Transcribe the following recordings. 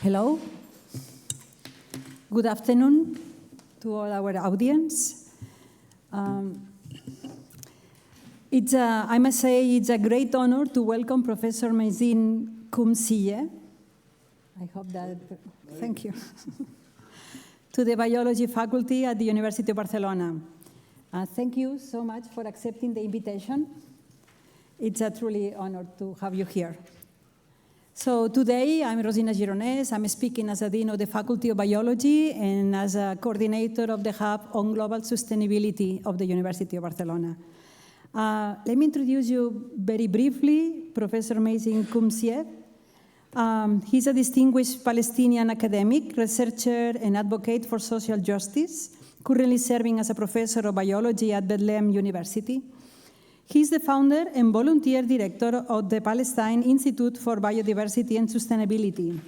Hello. Good afternoon to all our audience. I must say it's a great honor to welcome Professor Mazin Qumsiyeh. I hope that, thank you, to the Biology Faculty at the University of Barcelona. Thank you so much for accepting the invitation. It's a truly honor to have you here. So today, I'm Rosina Gironès. I'm speaking as a Dean of the Faculty of Biology and as a coordinator of the Hub on Global Sustainability of the University of Barcelona. Let me introduce you very briefly, Professor Mazin Qumsiyeh. He's a distinguished Palestinian academic, researcher, and advocate for social justice, currently serving as a professor of biology at Betlem University. He's the founder and volunteer director of the Palestine Institute for Biodiversity and Sustainability,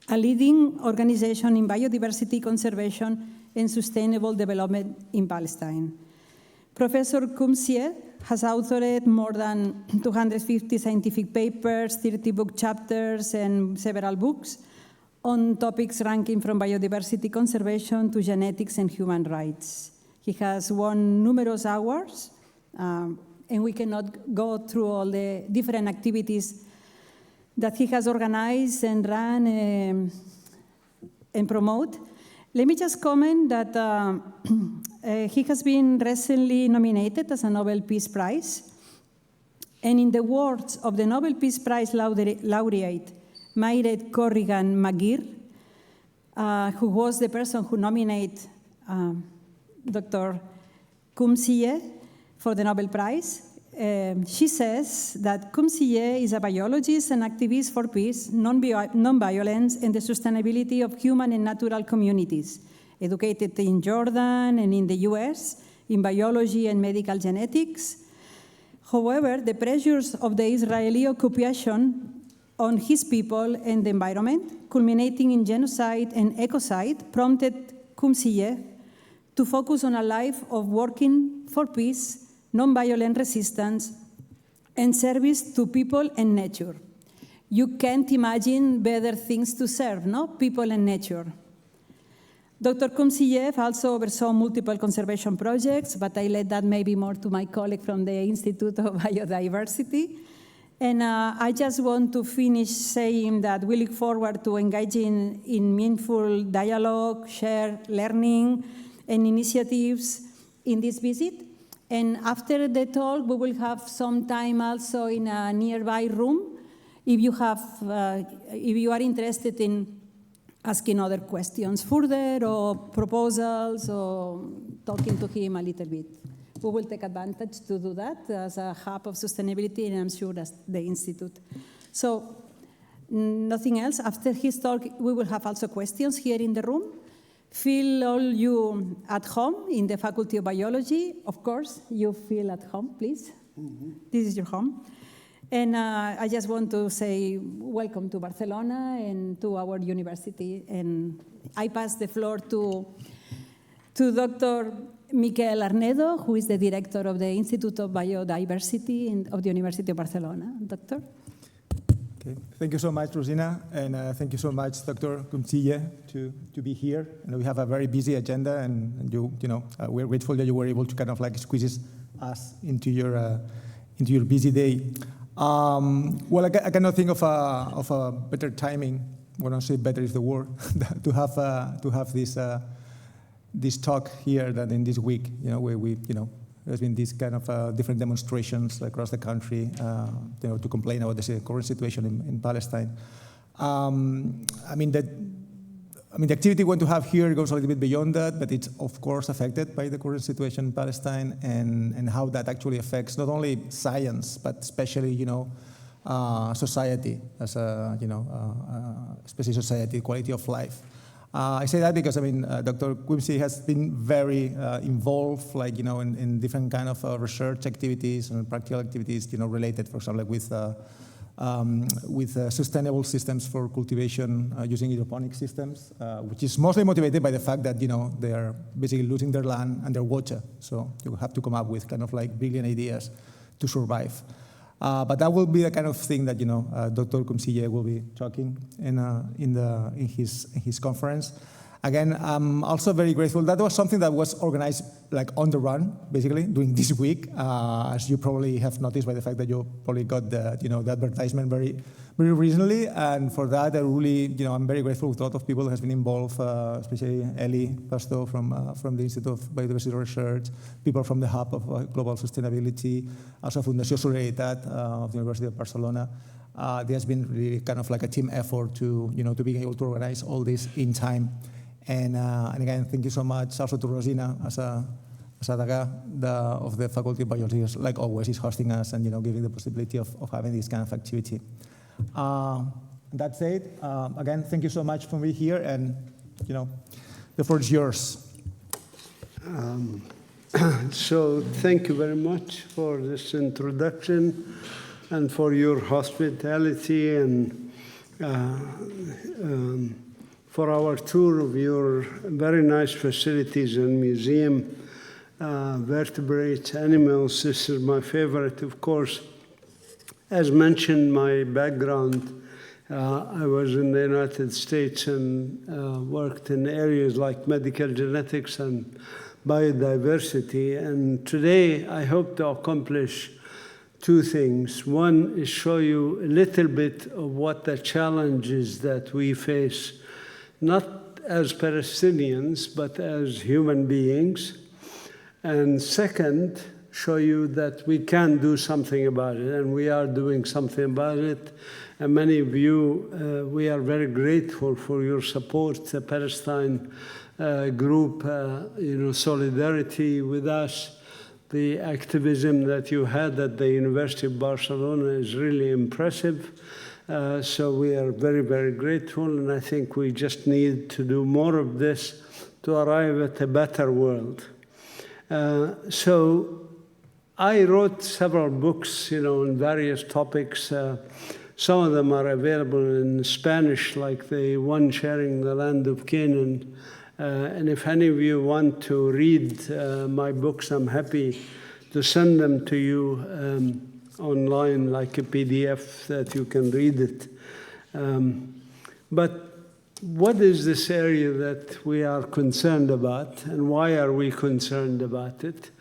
a leading organization in biodiversity conservation and sustainable development in Palestine. Professor Qumsiyeh has authored more than 250 scientific papers, 30 book chapters, and several books on topics ranging from biodiversity conservation to genetics and human rights. He has won numerous awards, and we cannot go through all the different activities that he has organized and run and promote. Let me just comment that he has been recently nominated as a Nobel Peace Prize. And in the words of the Nobel Peace Prize laureate, Mairead Corrigan-Maguire, who was the person who nominated Dr. Qumsiyeh for the Nobel Prize, she says that Qumsiyeh is a biologist and activist for peace, non-violence, and the sustainability of human and natural communities, educated in Jordan and in the US, in biology and medical genetics. However, the pressures of the Israeli occupation on his people and the environment, culminating in genocide and ecocide, prompted Qumsiyeh to focus on a life of working for peace, non-violent resistance, and service to people and nature. You can't imagine better things to serve, no? People and nature. Dr. Qumsiyeh also oversaw multiple conservation projects, but I let that maybe more to my colleague from the Institute of Biodiversity. And I just want to finish saying that we look forward to engaging in meaningful dialogue, share learning, and initiatives in this visit. And after the talk, we will have some time also in a nearby room if you are interested in asking other questions further or proposals or talking to him a little bit. We will take advantage to do that as a hub of sustainability, and I'm sure as the Institute. So nothing else. After his talk, we will have also questions here in the room. Feel all you at home in the Faculty of Biology. Of course, you feel at home, please. Mm-hmm. This is your home. And I just want to say welcome to Barcelona and to our university. And I pass the floor to Dr. Miquel Arnedo, who is the director of the Institute of Biodiversity of the University of Barcelona. Doctor? Okay. Thank you so much, Rosina, and thank you so much, Dr. Qumsiyeh, to be here. And we have a very busy agenda, and we're grateful that you were able to kind of like squeeze us into your busy day. Well, I cannot think of a better timing. When I say better is the word to have this talk here than in this week. Where there's been these kind of different demonstrations across the country, to complain about the current situation in Palestine. The activity we're going to have here goes a little bit beyond that, but it's of course affected by the current situation in Palestine and how that actually affects not only science, but especially society as especially society, quality of life. I say that because Dr. Qumsiyeh has been very involved, in different kind of research activities and practical activities, related, for example, with sustainable systems for cultivation using hydroponic systems, which is mostly motivated by the fact that they are basically losing their land and their water. So you have to come up with kind of brilliant ideas to survive. But that will be the kind of thing that Dr. Qumsiyeh will be talking in his conference. Again, I'm also very grateful. That was something that was organized like on the run, basically, during this week, as you probably have noticed by the fact that you probably got the the advertisement very recently. And for that, I really, I'm very grateful with a lot of people who has been involved, especially Eli Pasto from the Institute of Biodiversity Research, people from the Hub of Global Sustainability, also Fundació Sostenibilitat of the University of Barcelona. There has been really kind of like a team effort to to being able to organize all this in time. And again, thank you so much also to Rosina as a Daga of the Faculty of Biology, like always, is hosting us and giving the possibility of having this kind of activity. That's it. Again, thank you so much for being here, and the floor is yours. So thank you very much for this introduction and for your hospitality and for our tour of your very nice facilities and museum, vertebrates, animals. This is my favorite, of course. As mentioned, my background, I was in the United States and worked in areas like medical genetics and biodiversity. And today, I hope to accomplish two things. One is show you a little bit of what the challenges that we face, not as Palestinians, but as human beings. And second, show you that we can do something about it, and we are doing something about it. And many of you, we are very grateful for your support, the Palestine group, solidarity with us. The activism that you had at the University of Barcelona is really impressive. So we are very, very grateful, and I think we just need to do more of this to arrive at a better world. So I wrote several books, on various topics. Some of them are available in Spanish, like the one sharing the land of Canaan. And if any of you want to read my books, I'm happy to send them to you online, like a PDF that you can read it. But what is this area that we are concerned about, and why are we concerned about it?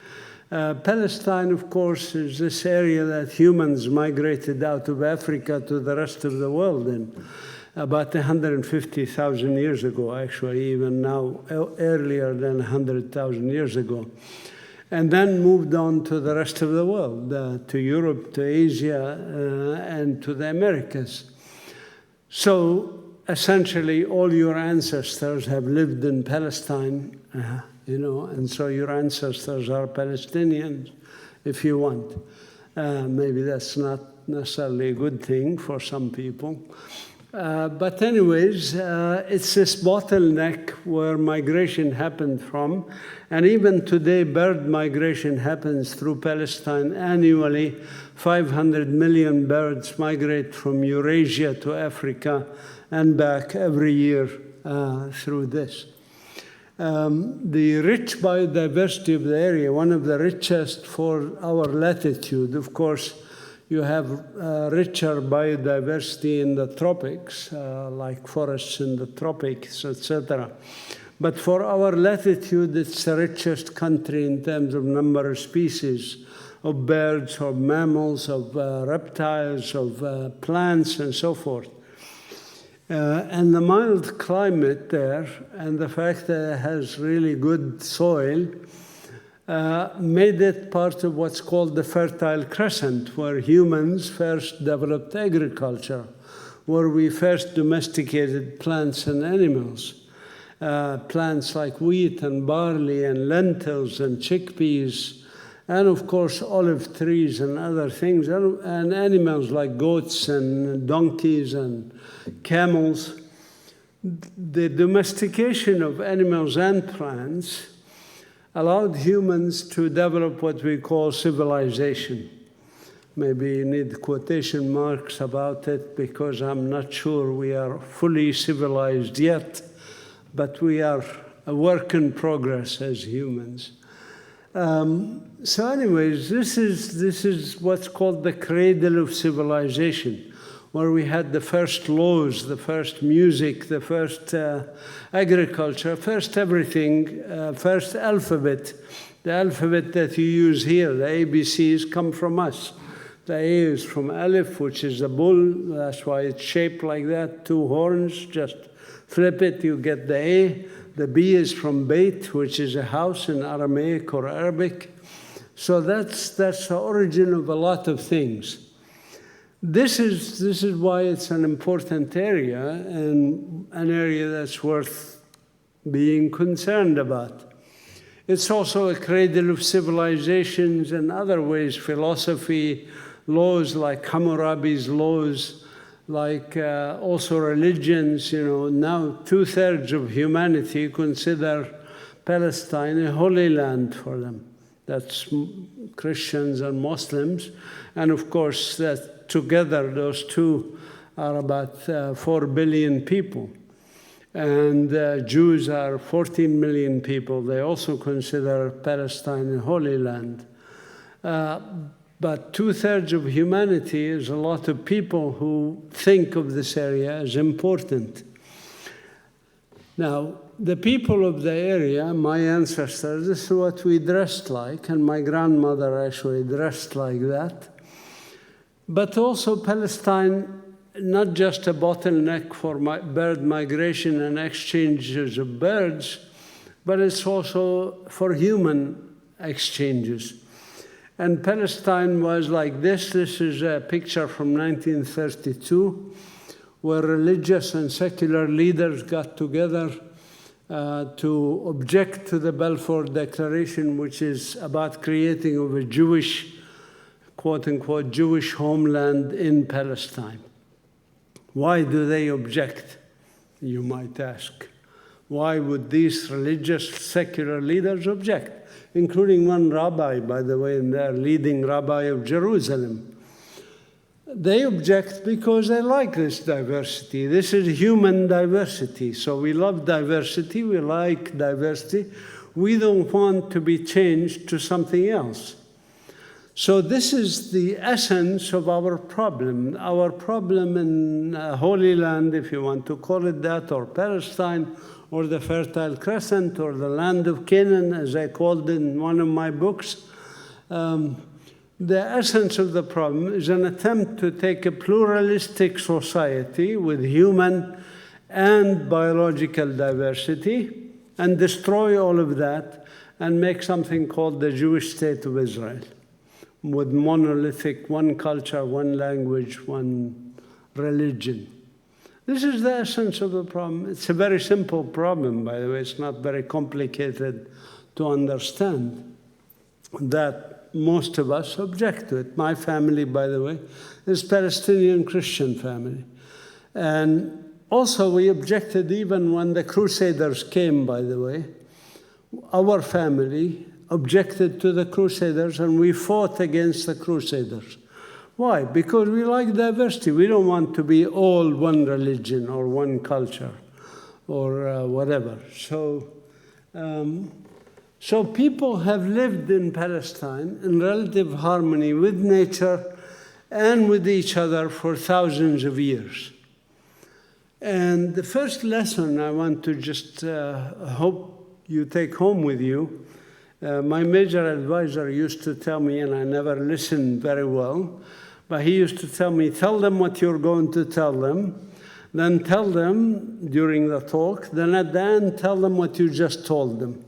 Palestine, of course, is this area that humans migrated out of Africa to the rest of the world in about 150,000 years ago, actually, even now, earlier than 100,000 years ago. And then moved on to the rest of the world, to Europe, to Asia, and to the Americas. So essentially, all your ancestors have lived in Palestine, and so your ancestors are Palestinians, if you want. Maybe that's not necessarily a good thing for some people. But anyways, it's this bottleneck where migration happened from. And even today, bird migration happens through Palestine annually. 500 million birds migrate from Eurasia to Africa and back every year through this. The rich biodiversity of the area, one of the richest for our latitude, of course, you have richer biodiversity in the tropics, like forests in the tropics, etc. But for our latitude, it's the richest country in terms of number of species of birds, of mammals, of reptiles, of plants, and so forth. And the mild climate there, and the fact that it has really good soil, made it part of what's called the Fertile Crescent, where humans first developed agriculture, where we first domesticated plants and animals. Plants like wheat and barley and lentils and chickpeas, and of course olive trees and other things, and animals like goats and donkeys and camels. The domestication of animals and plants allowed humans to develop what we call civilization. Maybe you need quotation marks about it, because I'm not sure we are fully civilized yet, but we are a work in progress as humans. So anyways, this is what's called the cradle of civilization, where we had the first laws, the first music, the first agriculture, first everything, first alphabet. The alphabet that you use here, the ABCs, come from us. The A is from Aleph, which is a bull. That's why it's shaped like that, 2 horns. Just flip it, you get the A. The B is from Beit, which is a house in Aramaic or Arabic. So that's the origin of a lot of things. This is why it's an important area and an area that's worth being concerned about. It's also a cradle of civilizations in other ways, philosophy, laws like Hammurabi's laws, like also religions. Now 2/3 of humanity consider Palestine a holy land for them. That's Christians and Muslims. And of course, that together, those two are about 4 billion people. And Jews are 14 million people. They also consider Palestine a holy land. But 2/3 of humanity is a lot of people who think of this area as important. Now, the people of the area, my ancestors, this is what we dressed like, and my grandmother actually dressed like that. But also Palestine, not just a bottleneck for bird migration and exchanges of birds, but it's also for human exchanges. And Palestine was like this. This is a picture from 1932, where religious and secular leaders got together to object to the Balfour Declaration, which is about creating of a Jewish, quote-unquote, Jewish homeland in Palestine. Why do they object, you might ask? Why would these religious, secular leaders object? Including one rabbi, by the way, and their leading rabbi of Jerusalem. They object because they like this diversity. This is human diversity. So we love diversity, we like diversity. We don't want to be changed to something else. So this is the essence of our problem. Our problem in Holy Land, if you want to call it that, or Palestine, or the Fertile Crescent, or the land of Canaan, as I called it in one of my books. The essence of the problem is an attempt to take a pluralistic society with human and biological diversity and destroy all of that and make something called the Jewish state of Israel, with monolithic, one culture, one language, one religion. This is the essence of the problem. It's a very simple problem, by the way. It's not very complicated to understand that most of us object to it. My family, by the way, is Palestinian Christian family. And also we objected even when the Crusaders came, by the way. Our family objected to the Crusaders and we fought against the Crusaders. Why? Because we like diversity. We don't want to be all one religion or one culture or whatever. So people have lived in Palestine in relative harmony with nature and with each other for thousands of years. And the first lesson I want to just hope you take home with you, my major advisor used to tell me, and I never listened very well, but he used to tell me, tell them what you're going to tell them, then tell them during the talk, then at the end tell them what you just told them.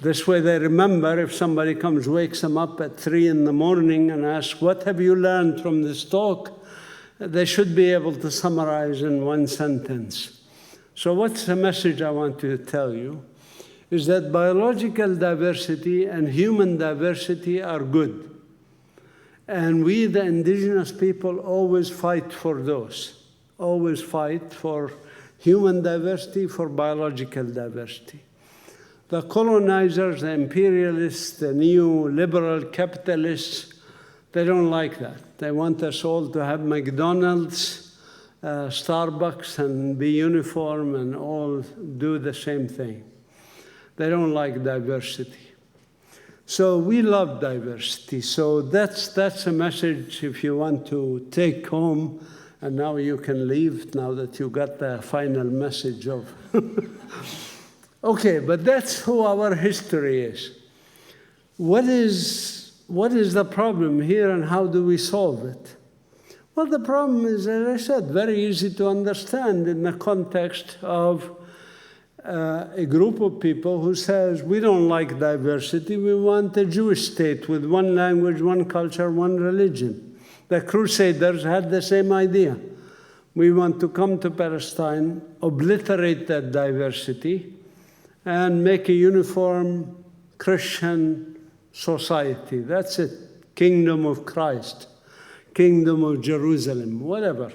This way they remember if somebody comes, wakes them up at 3 in the morning and asks, what have you learned from this talk? They should be able to summarize in one sentence. So what's the message I want to tell you? Is that biological diversity and human diversity are good. And we, the indigenous people, always fight for those. Always fight for human diversity, for biological diversity. The colonizers, the imperialists, the neoliberal capitalists, they don't like that. They want us all to have McDonald's, Starbucks, and be uniform and all do the same thing. They don't like diversity. So we love diversity. So that's a message if you want to take home, and now you can leave now that you got the final message of. Okay, but that's who our history is. What is the problem here and how do we solve it? Well, the problem is, as I said, very easy to understand in the context of a group of people who says, we don't like diversity, we want a Jewish state with one language, one culture, one religion. The Crusaders had the same idea. We want to come to Palestine, obliterate that diversity, and make a uniform Christian society. That's it. Kingdom of Christ, Kingdom of Jerusalem, whatever.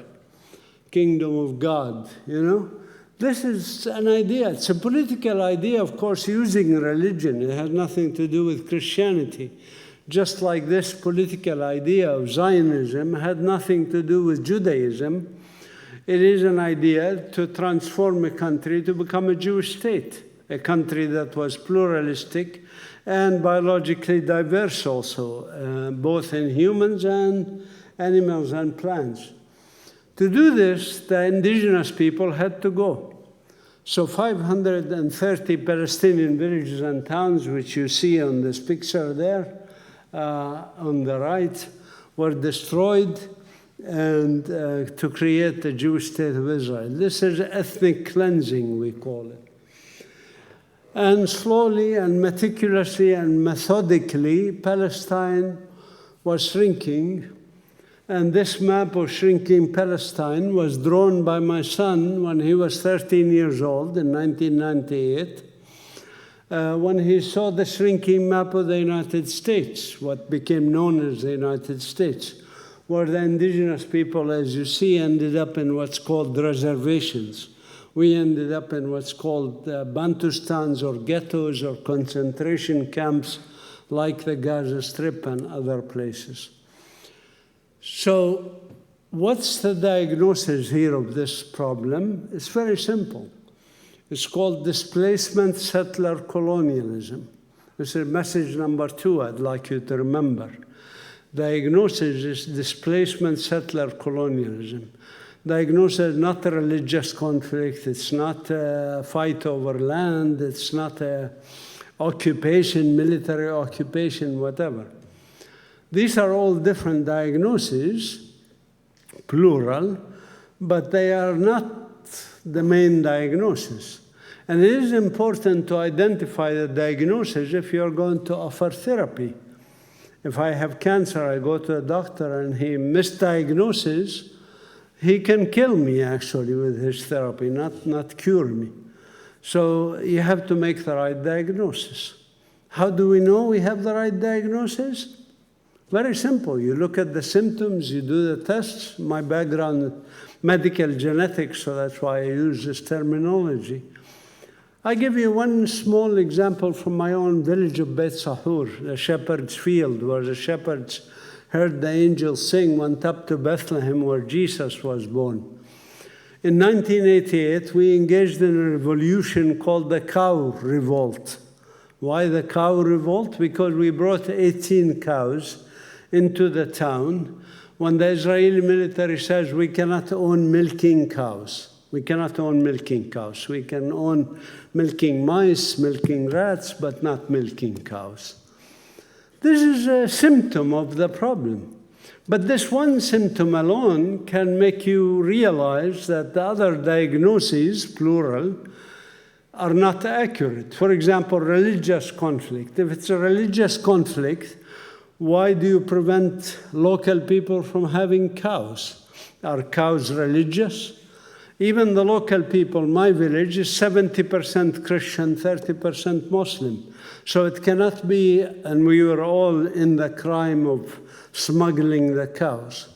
Kingdom of God, you know? This is an idea. It's a political idea, of course, using religion. It has nothing to do with Christianity. Just like this political idea of Zionism had nothing to do with Judaism. It is an idea to transform a country to become a Jewish state, a country that was pluralistic and biologically diverse also, both in humans and animals and plants. To do this, the indigenous people had to go. So 530 Palestinian villages and towns, which you see on this picture there, on the right, were destroyed and to create the Jewish state of Israel. This is ethnic cleansing, we call it. And slowly and meticulously and methodically, Palestine was shrinking. And this map of shrinking Palestine was drawn by my son when he was 13 years old in 1998, when he saw the shrinking map of the United States, what became known as the United States, where the indigenous people, as you see, ended up in what's called reservations. We ended up in what's called Bantustans or ghettos or concentration camps like the Gaza Strip and other places. So what's the diagnosis here of this problem? It's very simple. It's called displacement settler colonialism. This is message number 2 I'd like you to remember. Diagnosis is displacement settler colonialism. Diagnosis is not a religious conflict. It's not a fight over land. It's not a occupation, military occupation, whatever. These are all different diagnoses, plural, but they are not the main diagnosis. And it is important to identify the diagnosis if you're going to offer therapy. If I have cancer, I go to a doctor and he misdiagnoses, he can kill me actually with his therapy, not cure me. So you have to make the right diagnosis. How do we know we have the right diagnosis? Very simple. You look at the symptoms, you do the tests. My background, medical genetics, so that's why I use this terminology. I give you one small example from my own village of Beit Sahur, the shepherd's field, where the shepherds heard the angels sing, went up to Bethlehem where Jesus was born. In 1988, we engaged in a revolution called the Cow Revolt. Why the Cow Revolt? Because we brought 18 cows into the town when the Israeli military says we cannot own milking cows. We cannot own milking cows. We can own milking mice, milking rats, but not milking cows. This is a symptom of the problem. But this one symptom alone can make you realize that the other diagnoses, plural, are not accurate. For example, religious conflict. If it's a religious conflict, why do you prevent local people from having cows? Are cows religious? Even the local people, my village is 70% Christian, 30% Muslim. So it cannot be, and we were all in the crime of smuggling the cows.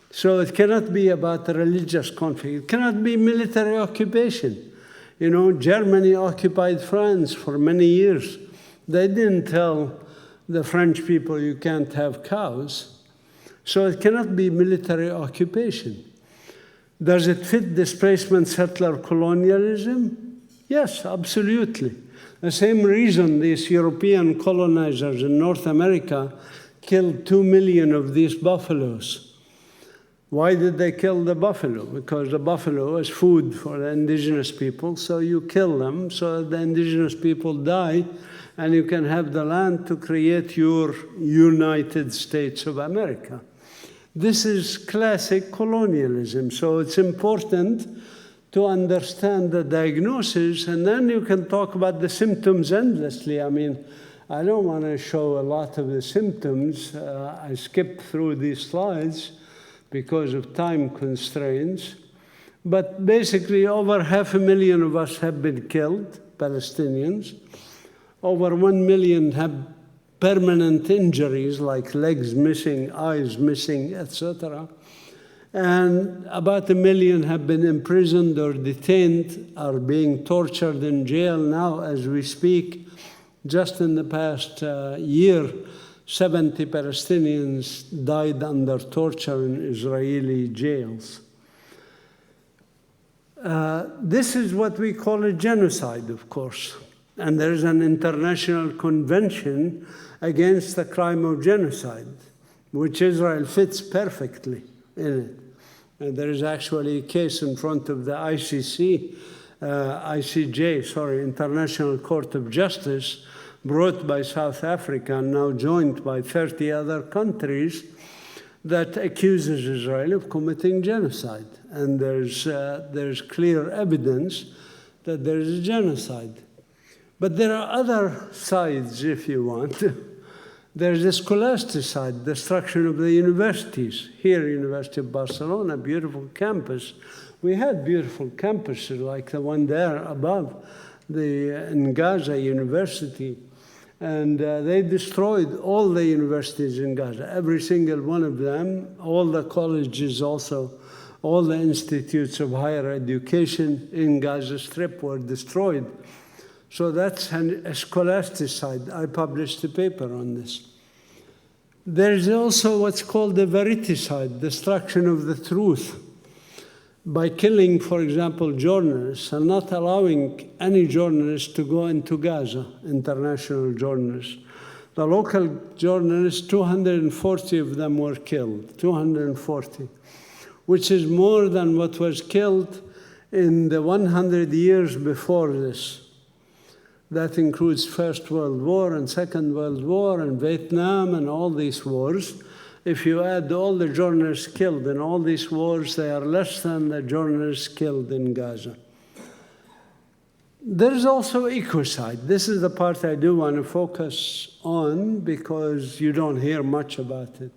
So it cannot be about a religious conflict. It cannot be military occupation. You know, Germany occupied France for many years. They didn't tell the French people you can't have cows. So it cannot be military occupation. Does it fit displacement settler colonialism? Yes, absolutely. The same reason these European colonizers in North America killed 2 million of these buffaloes. Why did they kill the buffalo? Because the buffalo is food for the indigenous people, so you kill them so that the indigenous people die and you can have the land to create your United States of America. This is classic colonialism, so it's important to understand the diagnosis, and then you can talk about the symptoms endlessly. I mean, I don't want to show a lot of the symptoms. I skipped through these slides because of time constraints. But basically, over 500,000 of us have been killed, Palestinians. Over 1 million have permanent injuries like legs missing, eyes missing, etc. And about 1 million have been imprisoned or detained, are being tortured in jail now as we speak. Just in the past year, 70 Palestinians died under torture in Israeli jails. This is what we call a genocide, of course. And there is an international convention against the crime of genocide, which Israel fits perfectly in it. And there is actually a case in front of the ICJ, International Court of Justice, brought by South Africa and now joined by 30 other countries, that accuses Israel of committing genocide. And there's clear evidence that there is a genocide. But there are other sides, if you want. There's the scholastic side, destruction of the universities. Here, University of Barcelona, beautiful campus. We had beautiful campuses like the one there above, in Gaza University. And they destroyed all the universities in Gaza, every single one of them, all the colleges also, all the institutes of higher education in Gaza Strip were destroyed. So that's a scholastic side. I published a paper on this. There is also what's called the veriticide, destruction of the truth, by killing, for example, journalists and not allowing any journalists to go into Gaza, international journalists. The local journalists, 240 of them were killed, 240, which is more than what was killed in the 100 years before this. That includes First World War and Second World War and Vietnam and all these wars. If you add all the journalists killed in all these wars, they are less than the journalists killed in Gaza. There is also ecocide. This is the part I do want to focus on because you don't hear much about it.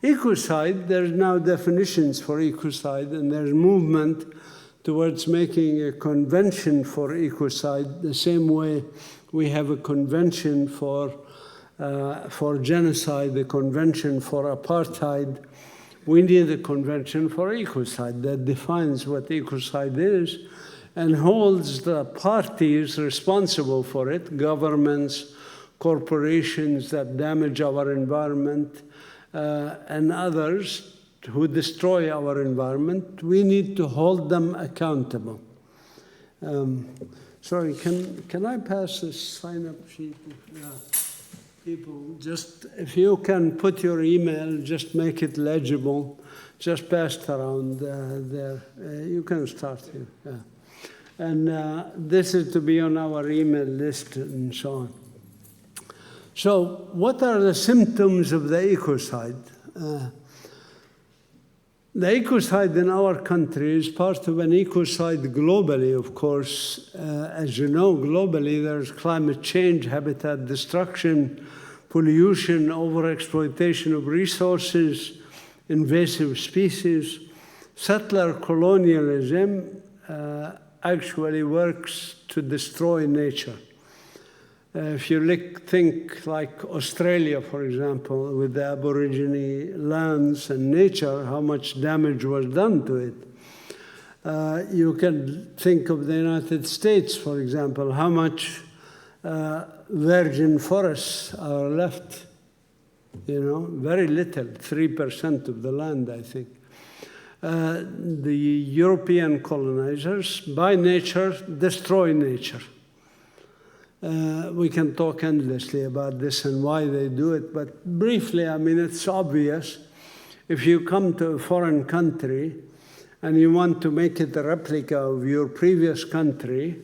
Ecocide, there's now definitions for ecocide, and there's movement towards making a convention for ecocide, the same way we have a convention for genocide, a convention for apartheid. We need a convention for ecocide that defines what ecocide is and holds the parties responsible for it, governments, corporations that damage our environment, and others who destroy our environment. We need to hold them accountable. Sorry, can I pass this sign-up sheet? People, just if you can put your email, just make it legible, just pass it around there. You can start here. Yeah. And this is to be on our email list and so on. So what are the symptoms of the ecocide? The ecocide in our country is part of an ecocide globally, of course. As you know, globally, there's climate change, habitat destruction, pollution, overexploitation of resources, invasive species. Settler colonialism actually works to destroy nature. If you think like Australia, for example, with the Aborigine lands and nature, how much damage was done to it. You can think of the United States, for example, how much virgin forests are left. You know, very little, 3% of the land, I think. The European colonizers, by nature, destroy nature. We can talk endlessly about this and why they do it, but briefly, I mean, it's obvious. If you come to a foreign country and you want to make it a replica of your previous country,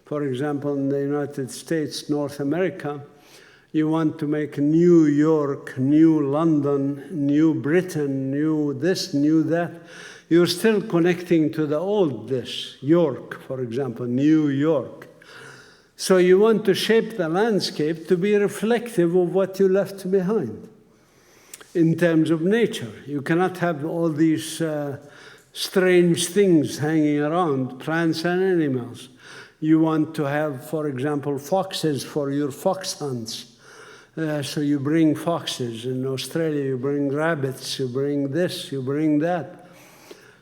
for example, in the United States, North America, you want to make New York, New London, New Britain, New this, New that, you're still connecting to the old this, York, for example, New York. So you want to shape the landscape to be reflective of what you left behind in terms of nature. You cannot have all these strange things hanging around, plants and animals. You want to have, for example, foxes for your fox hunts. So you bring foxes. In Australia, you bring rabbits, you bring this, you bring that.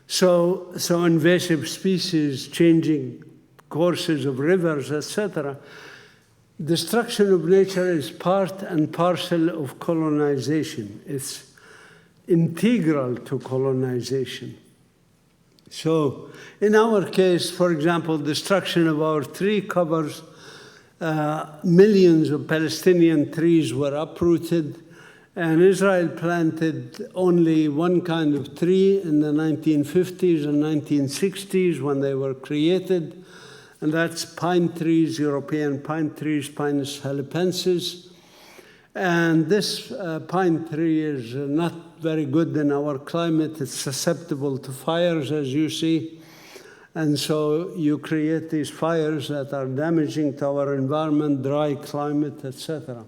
So invasive species changing courses of rivers, etc. Destruction of nature is part and parcel of colonization. It's integral to colonization. So in our case, for example, destruction of our tree covers, millions of Palestinian trees were uprooted, and Israel planted only one kind of tree in the 1950s and 1960s when they were created, and that's pine trees, European pine trees, Pinus halepensis. And this pine tree is not very good in our climate. It's susceptible to fires, as you see. And so you create these fires that are damaging to our environment, dry climate, etc.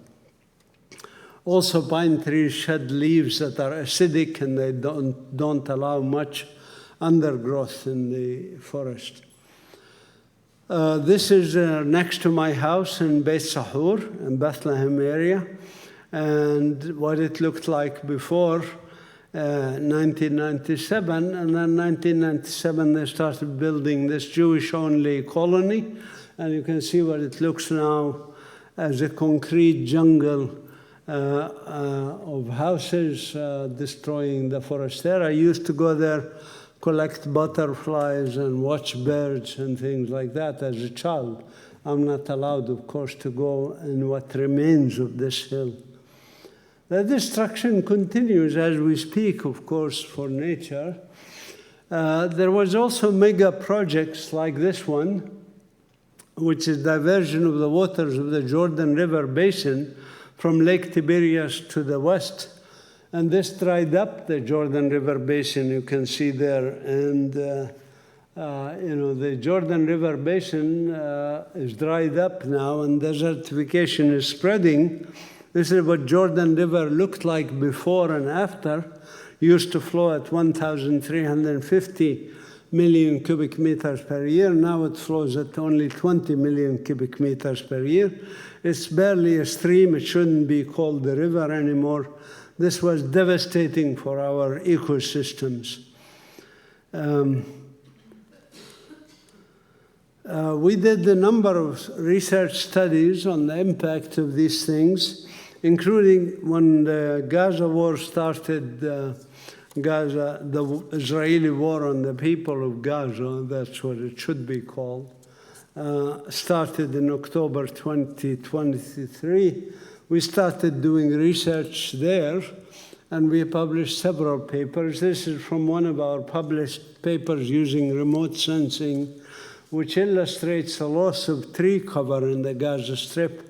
Also, pine trees shed leaves that are acidic, and they don't allow much undergrowth in the forest. This is next to my house in Beit Sahur, in Bethlehem area, and what it looked like before 1997. And then 1997, they started building this Jewish-only colony, and you can see what it looks now as a concrete jungle of houses destroying the forest there. I used to go there, collect butterflies and watch birds and things like that as a child. I'm not allowed, of course, to go in what remains of this hill. The destruction continues as we speak, of course, for nature. There was also mega projects like this one, which is diversion of the waters of the Jordan River Basin from Lake Tiberias to the west. And this dried up the Jordan River Basin, you can see there. And, the Jordan River Basin is dried up now, and desertification is spreading. This is what Jordan River looked like before and after. Used to flow at 1,350 million cubic meters per year. Now it flows at only 20 million cubic meters per year. It's barely a stream. It shouldn't be called a river anymore. This was devastating for our ecosystems. We did a number of research studies on the impact of these things, including when the Gaza war started, the Israeli war on the people of Gaza, that's what it should be called, started in October 2023. We started doing research there, and we published several papers. This is from one of our published papers using remote sensing, which illustrates the loss of tree cover in the Gaza Strip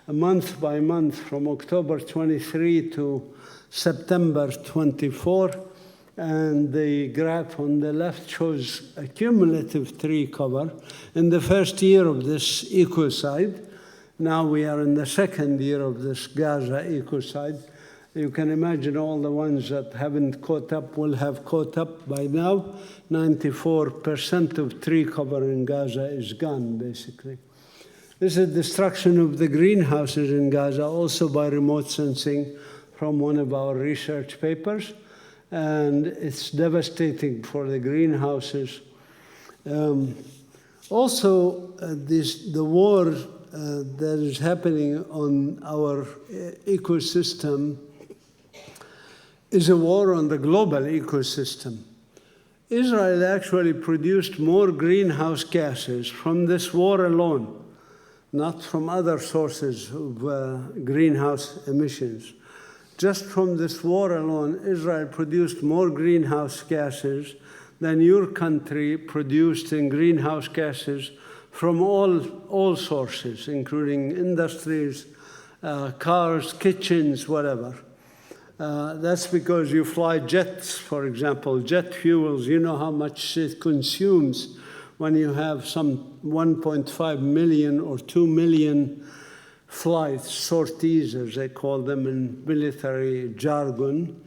month by month from October 23 to September 24. And the graph on the left shows a cumulative tree cover in the first year of this ecocide. Now we are in the second year of this Gaza ecocide. You can imagine all the ones that haven't caught up will have caught up by now. 94% of tree cover in Gaza is gone, basically. This is destruction of the greenhouses in Gaza, also by remote sensing from one of our research papers. And it's devastating for the greenhouses. Also, the war that is happening on our ecosystem is a war on the global ecosystem. Israel actually produced more greenhouse gases from this war alone not from other sources of greenhouse emissions. Just from this war alone, Israel produced more greenhouse gases than your country produced in greenhouse gases from all sources, including industries, cars, kitchens, whatever. That's because you fly jets, for example, jet fuels. You know how much it consumes when you have some 1.5 million or 2 million flights, sorties, as they call them in military jargon,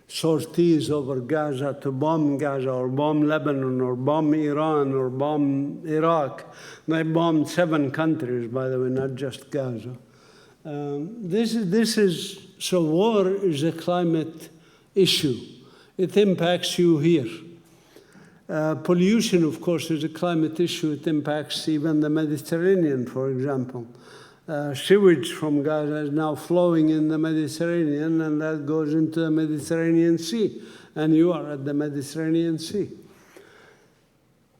sorties over Gaza to bomb Gaza or bomb Lebanon or bomb Iran or bomb Iraq. They bombed 7 countries, by the way, not just Gaza. So war is a climate issue. It impacts you here. Pollution, of course, is a climate issue. It impacts even the Mediterranean, for example. Sewage from Gaza is now flowing in the Mediterranean, and that goes into the Mediterranean Sea, and you are at the Mediterranean Sea.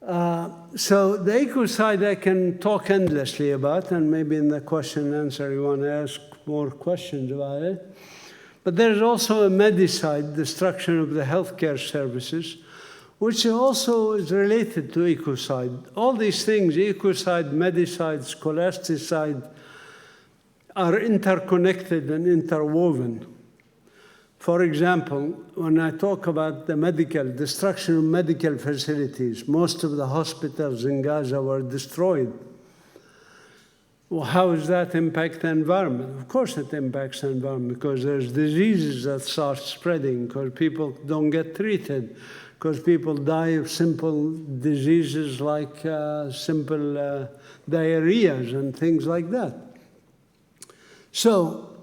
So the ecocide I can talk endlessly about, and maybe in the question and answer you want to ask more questions about it. But there's also a medicide, destruction of the healthcare services, which also is related to ecocide. All these things, ecocide, medicide, scholasticide, are interconnected and interwoven. For example, when I talk about the destruction of medical facilities, most of the hospitals in Gaza were destroyed. Well, how does that impact the environment? Of course it impacts the environment, because there's diseases that start spreading, because people don't get treated, because people die of simple diseases like simple diarrheas and things like that. So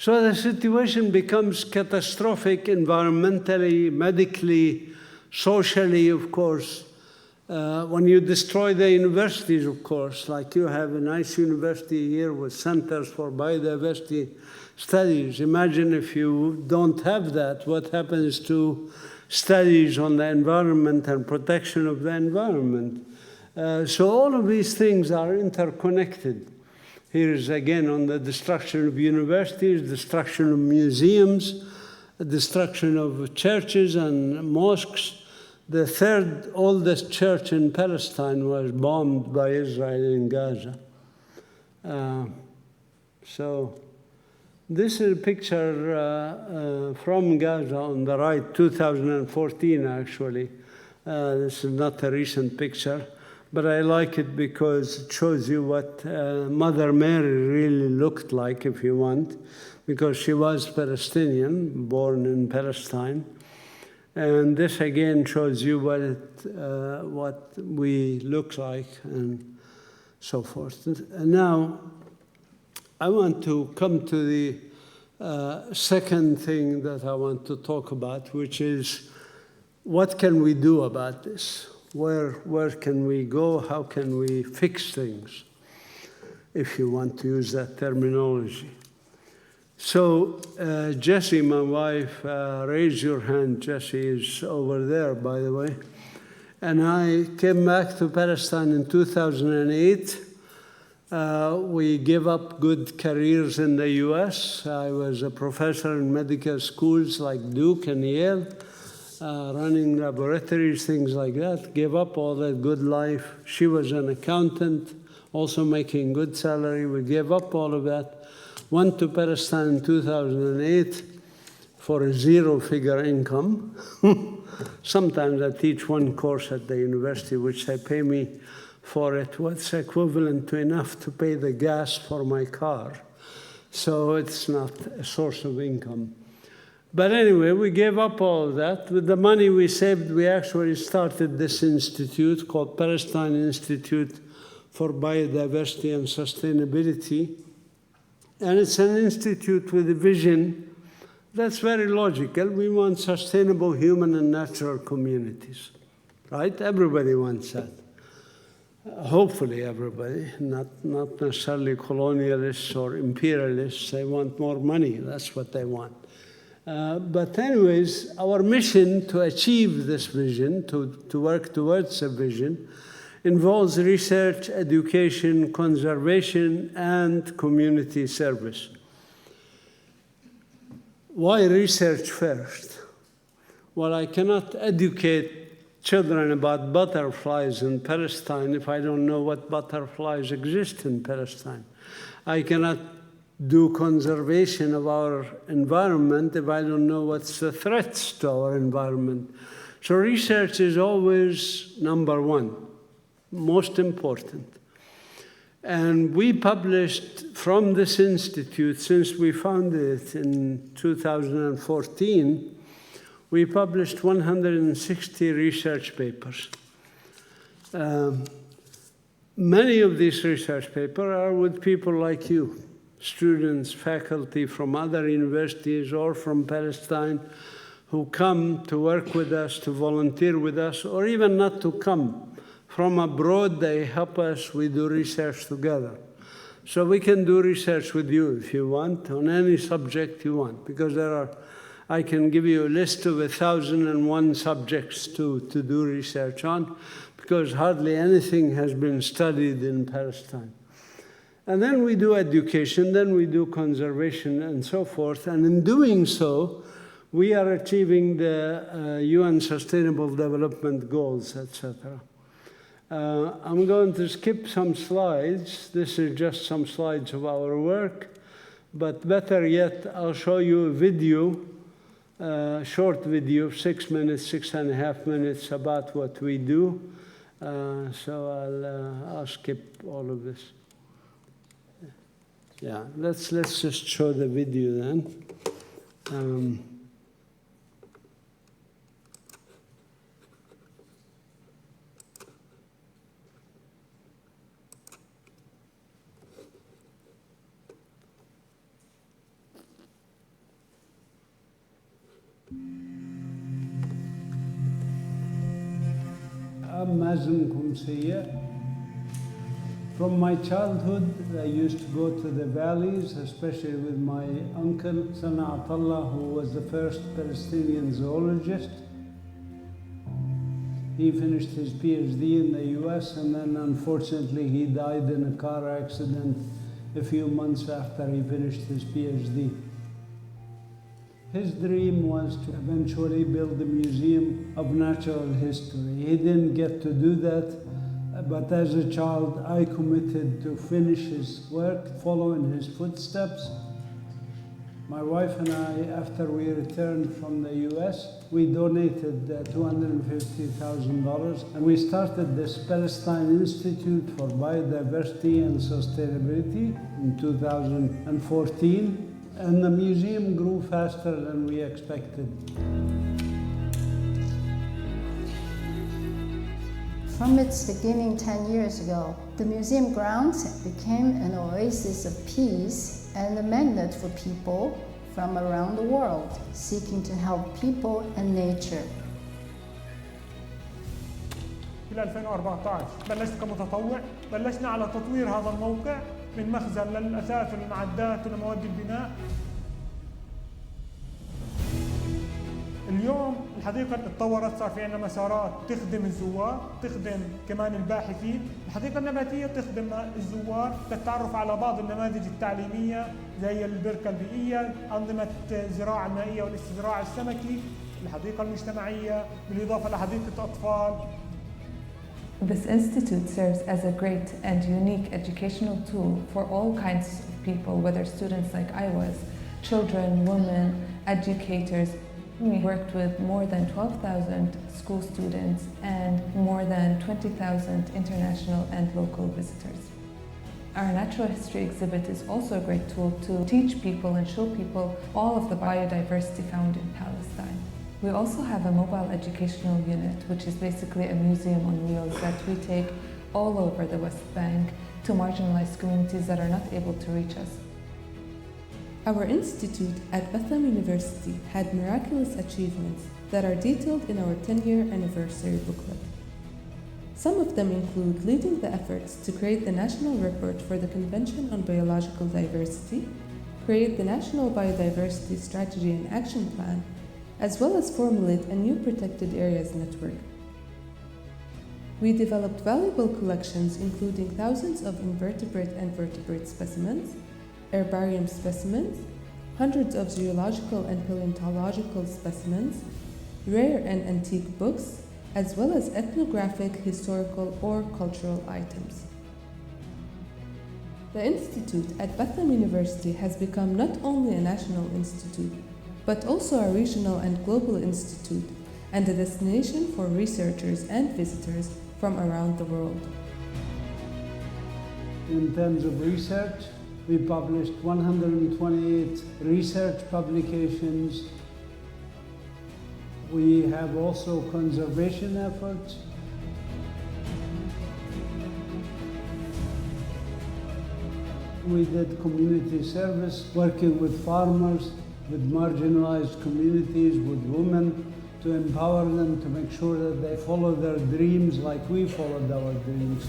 the situation becomes catastrophic environmentally, medically, socially, of course. When you destroy the universities, of course, like you have a nice university here with centers for biodiversity studies. Imagine if you don't have that, what happens to studies on the environment and protection of the environment. So all of these things are interconnected. Here is again on the destruction of universities, destruction of museums, destruction of churches and mosques. The third oldest church in Palestine was bombed by Israel in Gaza. So this is a picture from Gaza on the right, 2014 actually. This is not a recent picture, but I like it because it shows you what Mother Mary really looked like, if you want, because she was Palestinian, born in Palestine. And this again shows you what we look like and so forth. And now I want to come to the second thing that I want to talk about, which is what can we do about this? Where can we go? How can we fix things, if you want to use that terminology? So Jessie, my wife, raise your hand. Jessie is over there, by the way. And I came back to Palestine in 2008. We gave up good careers in the US. I was a professor in medical schools like Duke and Yale, running laboratories, things like that. Gave up all that good life. She was an accountant, also making good salary. We gave up all of that. Went to Palestine in 2008 for a 0-figure income. Sometimes I teach one course at the university, which they pay me for it, what's equivalent to enough to pay the gas for my car. So it's not a source of income. But anyway, we gave up all of that. With the money we saved, we actually started this institute called Palestine Institute for Biodiversity and Sustainability. And it's an institute with a vision that's very logical. We want sustainable human and natural communities, right? Everybody wants that. Hopefully everybody, not necessarily colonialists or imperialists. They want more money. That's what they want. But anyways, our mission to achieve this vision, to work towards a vision, involves research, education, conservation, and community service. Why research first? Well, I cannot educate children about butterflies in Palestine if I don't know what butterflies exist in Palestine. I cannot do conservation of our environment if I don't know what's the threats to our environment. So research is always number one, most important. And we published from this institute, since we founded it in 2014, we published 160 research papers. Many of these research papers are with people like you, students, faculty from other universities or from Palestine, who come to work with us, to volunteer with us, or even not to come. From abroad, they help us, we do research together. So we can do research with you if you want, on any subject you want, because I can give you a list of 1,001 subjects to do research on, because hardly anything has been studied in Palestine. And then we do education, then we do conservation and so forth, and in doing so, we are achieving the UN Sustainable Development Goals, etc. I'm going to skip some slides. This is just some slides of our work, but better yet, I'll show you a video, short video of 6 minutes, 6.5 minutes about what we do. So I'll skip all of this. Yeah, let's just show the video then. I'm Mazin Qumsiyeh. From my childhood, I used to go to the valleys, especially with my uncle, Sana Atallah, who was the first Palestinian zoologist. He finished his PhD in the US, and then unfortunately he died in a car accident a few months after he finished his PhD. His dream was to eventually build a museum of natural history. He didn't get to do that, but as a child, I committed to finish his work, follow in his footsteps. My wife and I, after we returned from the US, we donated $250,000, and we started this Palestine Institute for Biodiversity and Sustainability in 2014. And the museum grew faster than we expected. From its beginning 10 years ago, the museum grounds became an oasis of peace and a magnet for people from around the world seeking to help people and nature. في 2014 بلشت كمتطوع، بلشنا على تطوير هذا الموقع من مخزن للأثاث والمعدات ولمواد البناء. اليوم الحديقة اتطورت، صار في عندنا مسارات تخدم الزوار، تخدم كمان الباحثين. الحديقة النباتية تخدم الزوار للتعرف على بعض النماذج التعليمية زي البركة البيئية، أنظمة الزراعة المائية والاستزراع السمكي، الحديقة المجتمعية، بالإضافة لحديقة أطفال. This institute serves as a great and unique educational tool for all kinds of people, whether students like I was, children, women, educators. We worked with more than 12,000 school students and more than 20,000 international and local visitors. Our natural history exhibit is also a great tool to teach people and show people all of the biodiversity found in Palestine. We also have a mobile educational unit, which is basically a museum on wheels that we take all over the West Bank to marginalized communities that are not able to reach us. Our institute at Bethlehem University had miraculous achievements that are detailed in our 10-year anniversary booklet. Some of them include leading the efforts to create the National Report for the Convention on Biological Diversity, create the National Biodiversity Strategy and Action Plan, as well as formulate a new protected areas network. We developed valuable collections including thousands of invertebrate and vertebrate specimens, herbarium specimens, hundreds of zoological and paleontological specimens, rare and antique books, as well as ethnographic, historical, or cultural items. The Institute at Betlem University has become not only a national institute, but also a regional and global institute and a destination for researchers and visitors from around the world. In terms of research, we published 128 research publications. We have also conservation efforts. We did community service, working with farmers, with marginalized communities, with women, to empower them to make sure that they follow their dreams like we followed our dreams.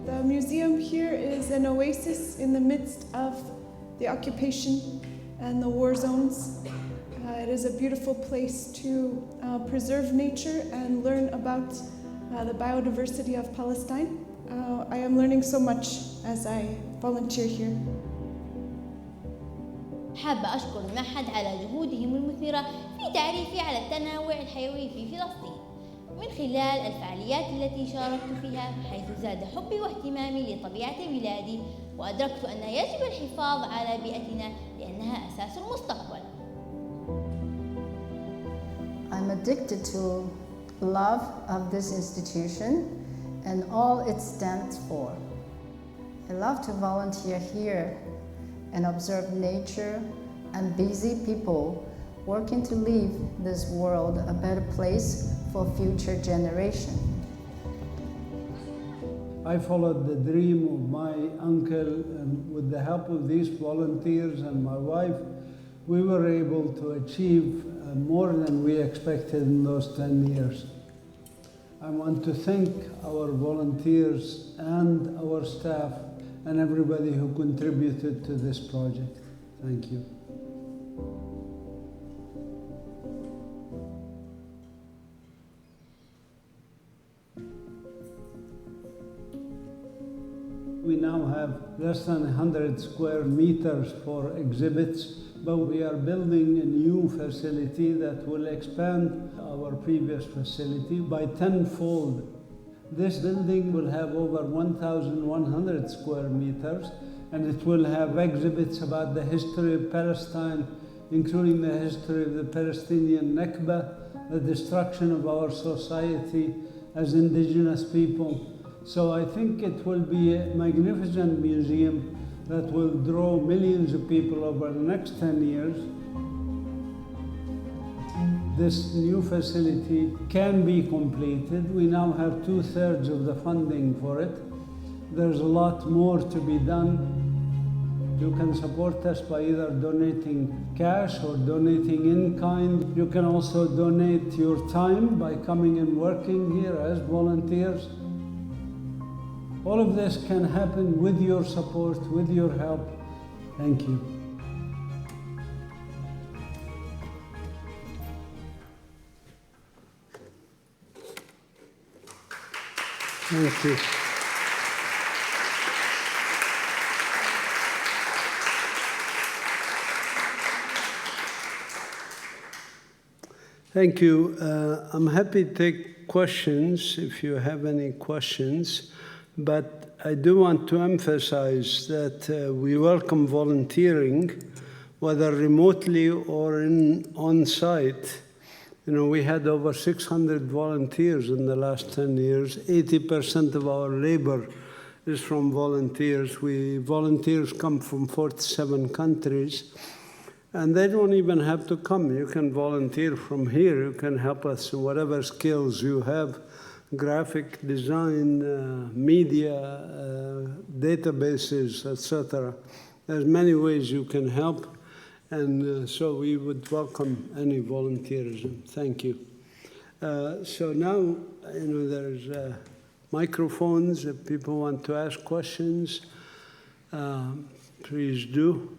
The museum here is an oasis in the midst of the occupation and the war zones. It is a beautiful place to preserve nature and learn about the biodiversity of Palestine. I am learning so much as I volunteer here. حابة أشكر المعهد على جهودهم المثمرة في تعريفي على التنوع الحيوي في فلسطين من خلال الفعاليات التي شاركت فيها، حيث زاد حبي واهتمامي لطبيعة بلادي، وأدركت أن يجب الحفاظ على بيئتنا لأنها أساس المستقبل. I'm addicted to love of this institution and all it stands for. I love to volunteer here and observe nature and busy people working to leave this world a better place for future generations. I followed the dream of my uncle, and with the help of these volunteers and my wife, we were able to achieve more than we expected in those 10 years. I want to thank our volunteers and our staff and everybody who contributed to this project. Thank you. We now have less than 100 square meters for exhibits, but we are building a new facility that will expand our previous facility by tenfold. This building will have over 1,100 square meters, and it will have exhibits about the history of Palestine, including the history of the Palestinian Nakba, the destruction of our society as indigenous people. So I think it will be a magnificent museum that will draw millions of people over the next 10 years. This new facility can be completed. We now have 2/3 of the funding for it. There's a lot more to be done. You can support us by either donating cash or donating in kind. You can also donate your time by coming and working here as volunteers. All of this can happen with your support, with your help. Thank you. Thank you. Thank you. I'm happy to take questions if you have any questions, but I do want to emphasize that we welcome volunteering, whether remotely or on-site. You know, we had over 600 volunteers in the last 10 years. 80% of our labor is from volunteers. Volunteers come from 47 countries, and they don't even have to come. You can volunteer from here. You can help us in whatever skills you have, graphic design, media, databases, etc. There's many ways you can help. And so we would welcome any volunteerism. Thank you. So now, there's microphones. If people want to ask questions, please do.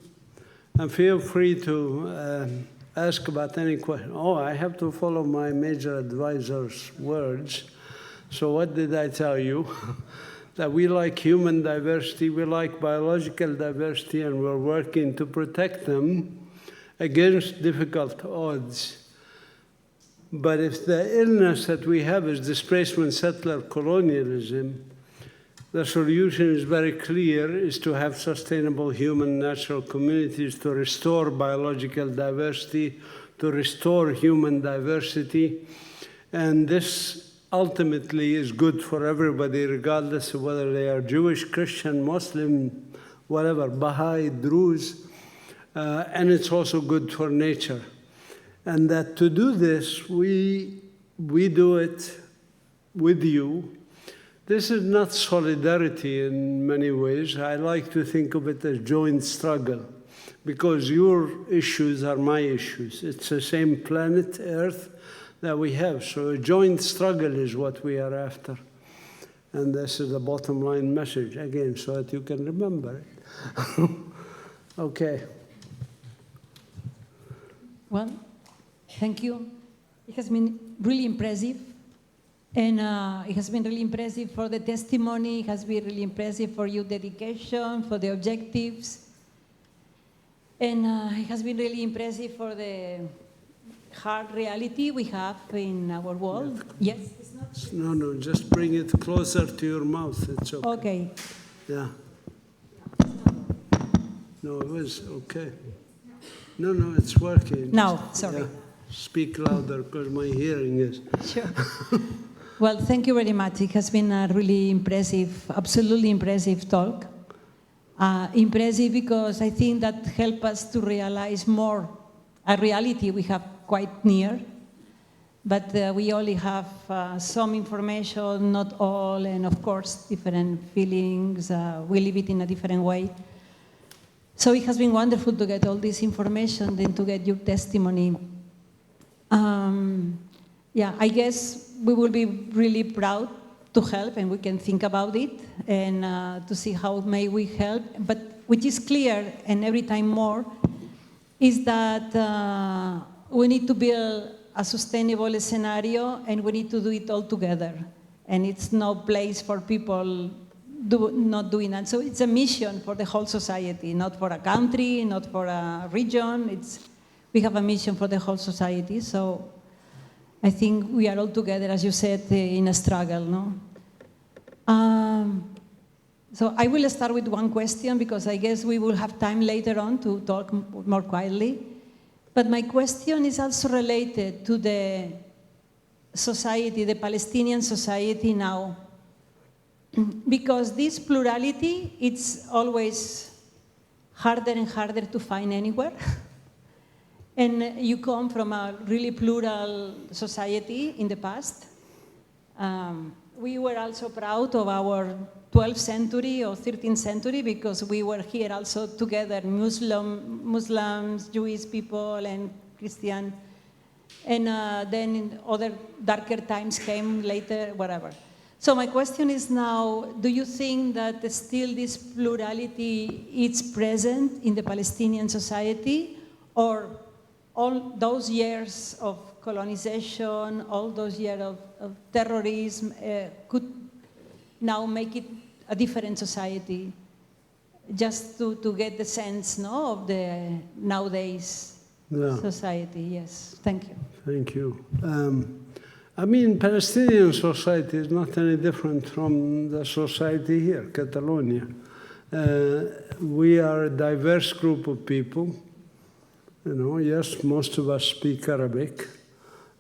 And feel free to ask about any question. Oh, I have to follow my major advisor's words. So what did I tell you? That we like human diversity, we like biological diversity, and we're working to protect them against difficult odds. But if the illness that we have is displacement settler colonialism, the solution is very clear, is to have sustainable human natural communities to restore biological diversity, to restore human diversity. And this ultimately is good for everybody, regardless of whether they are Jewish, Christian, Muslim, whatever, Baha'i, Druze. And it's also good for nature. And that to do this, we do it with you. This is not solidarity in many ways. I like to think of it as joint struggle, because your issues are my issues. It's the same planet, Earth, that we have. So a joint struggle is what we are after. And this is the bottom line message, again, so that you can remember it. Okay. Well, thank you. It has been really impressive. And it has been really impressive for the testimony. It has been really impressive for your dedication, for the objectives. And it has been really impressive for the hard reality we have in our world. Yes? It's not... No, just bring it closer to your mouth. It's okay. Okay. Yeah. No, it was okay. No, it's working. Now, sorry. Yeah. Speak louder, because my hearing is... Sure. Well, thank you very much. It has been a really impressive, absolutely impressive talk. Impressive because I think that helped us to realize more a reality we have quite near, but we only have some information, not all, and of course different feelings. We live it in a different way. So it has been wonderful to get all this information, then to get your testimony. Yeah, I guess we will be really proud to help, and we can think about it and to see how may we help. But which is clear, and every time more, is that we need to build a sustainable scenario, and we need to do it all together. And it's no place for people not doing that. So it's a mission for the whole society, not for a country, not for a region. We have a mission for the whole society. So I think we are all together, as you said, in a struggle, no? So I will start with one question, because I guess we will have time later on to talk more quietly. But my question is also related to the society, the Palestinian society now. Because this plurality, it's always harder and harder to find anywhere. And you come from a really plural society in the past. We were also proud of our 12th century or 13th century, because we were here also together, Muslims, Jewish people, and Christian. And then other darker times came later, whatever. So my question is now, do you think that still this plurality is present in the Palestinian society, or all those years of colonization, all those years of terrorism could now make it a different society? Just to get the sense, no, of the nowadays society. Yes, thank you. Thank you. I mean, Palestinian society is not any different from the society here, Catalonia. We are a diverse group of people. You know, yes, most of us speak Arabic.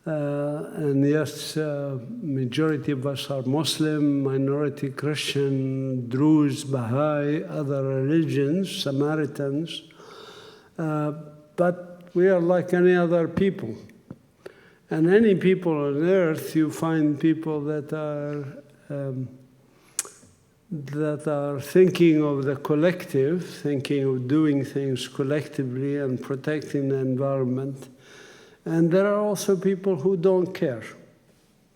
And yes, majority of us are Muslim, minority Christian, Druze, Baha'i, other religions, Samaritans. But we are like any other people. And any people on earth, you find people that are thinking of the collective, thinking of doing things collectively and protecting the environment. And there are also people who don't care.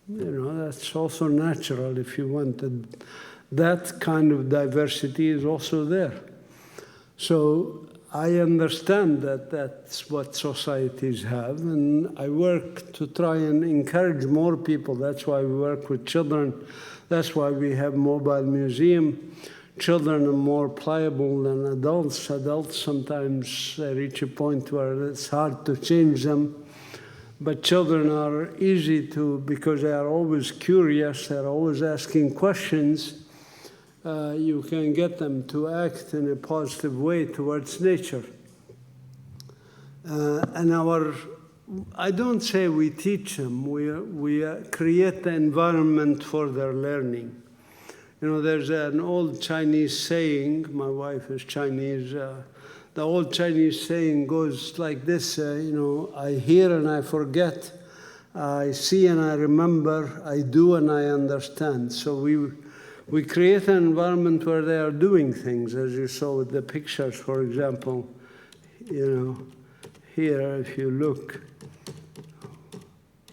You know, that's also natural if you wanted. That kind of diversity is also there. So I understand that that's what societies have, and I work to try and encourage more people. That's why we work with children. That's why we have mobile museum. Children are more pliable than adults. Adults sometimes reach a point where it's hard to change them. But children are easy to, because they are always curious, they're always asking questions. You can get them to act in a positive way towards nature. I don't say we teach them, we create the environment for their learning. You know, there's an old Chinese saying, my wife is Chinese, the old Chinese saying goes like this, I hear and I forget, I see and I remember, I do and I understand. So we create an environment where they are doing things, as you saw with the pictures, for example. Here, if you look,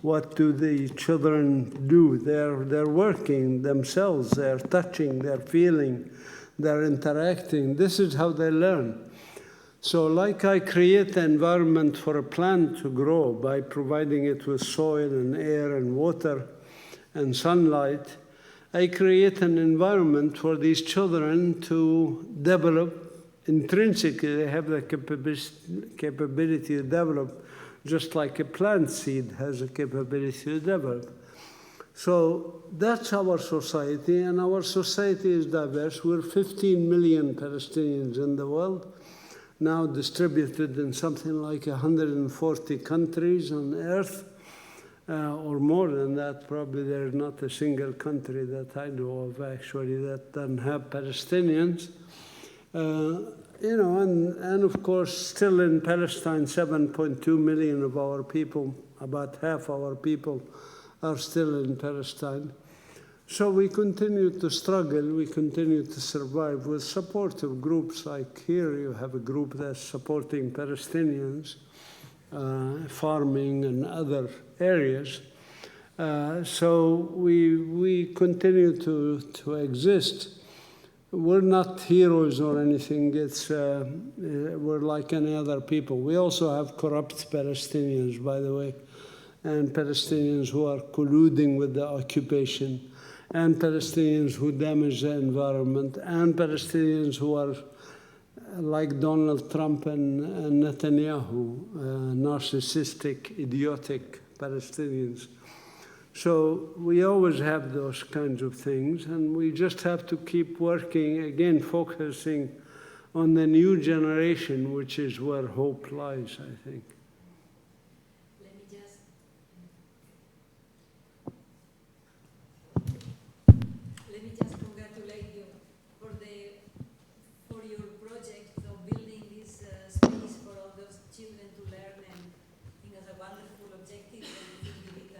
what do the children do? They're working themselves, they're touching, they're feeling, they're interacting. This is how they learn. So like I create the environment for a plant to grow by providing it with soil and air and water and sunlight, I create an environment for these children to develop intrinsically. They have the capability to develop, just like a plant seed has a capability to develop. So that's our society, and our society is diverse. We're 15 million Palestinians in the world, now distributed in something like 140 countries on earth, or more than that. Probably there's not a single country that I know of actually that doesn't have Palestinians. And of course, still in Palestine, 7.2 million of our people, about half our people, are still in Palestine. So we continue to struggle, we continue to survive with supportive groups like here. You have a group that's supporting Palestinians, farming and other areas. So we continue to exist. We're not heroes or anything. We're like any other people. We also have corrupt Palestinians, by the way, and Palestinians who are colluding with the occupation, and Palestinians who damage the environment, and Palestinians who are like Donald Trump and Netanyahu, narcissistic, idiotic Palestinians. So we always have those kinds of things, and we just have to keep working, again, focusing on the new generation, which is where hope lies, I think. Let me just congratulate you for your project of building this space for all those children to learn, and I think it's a wonderful objective, and I think you did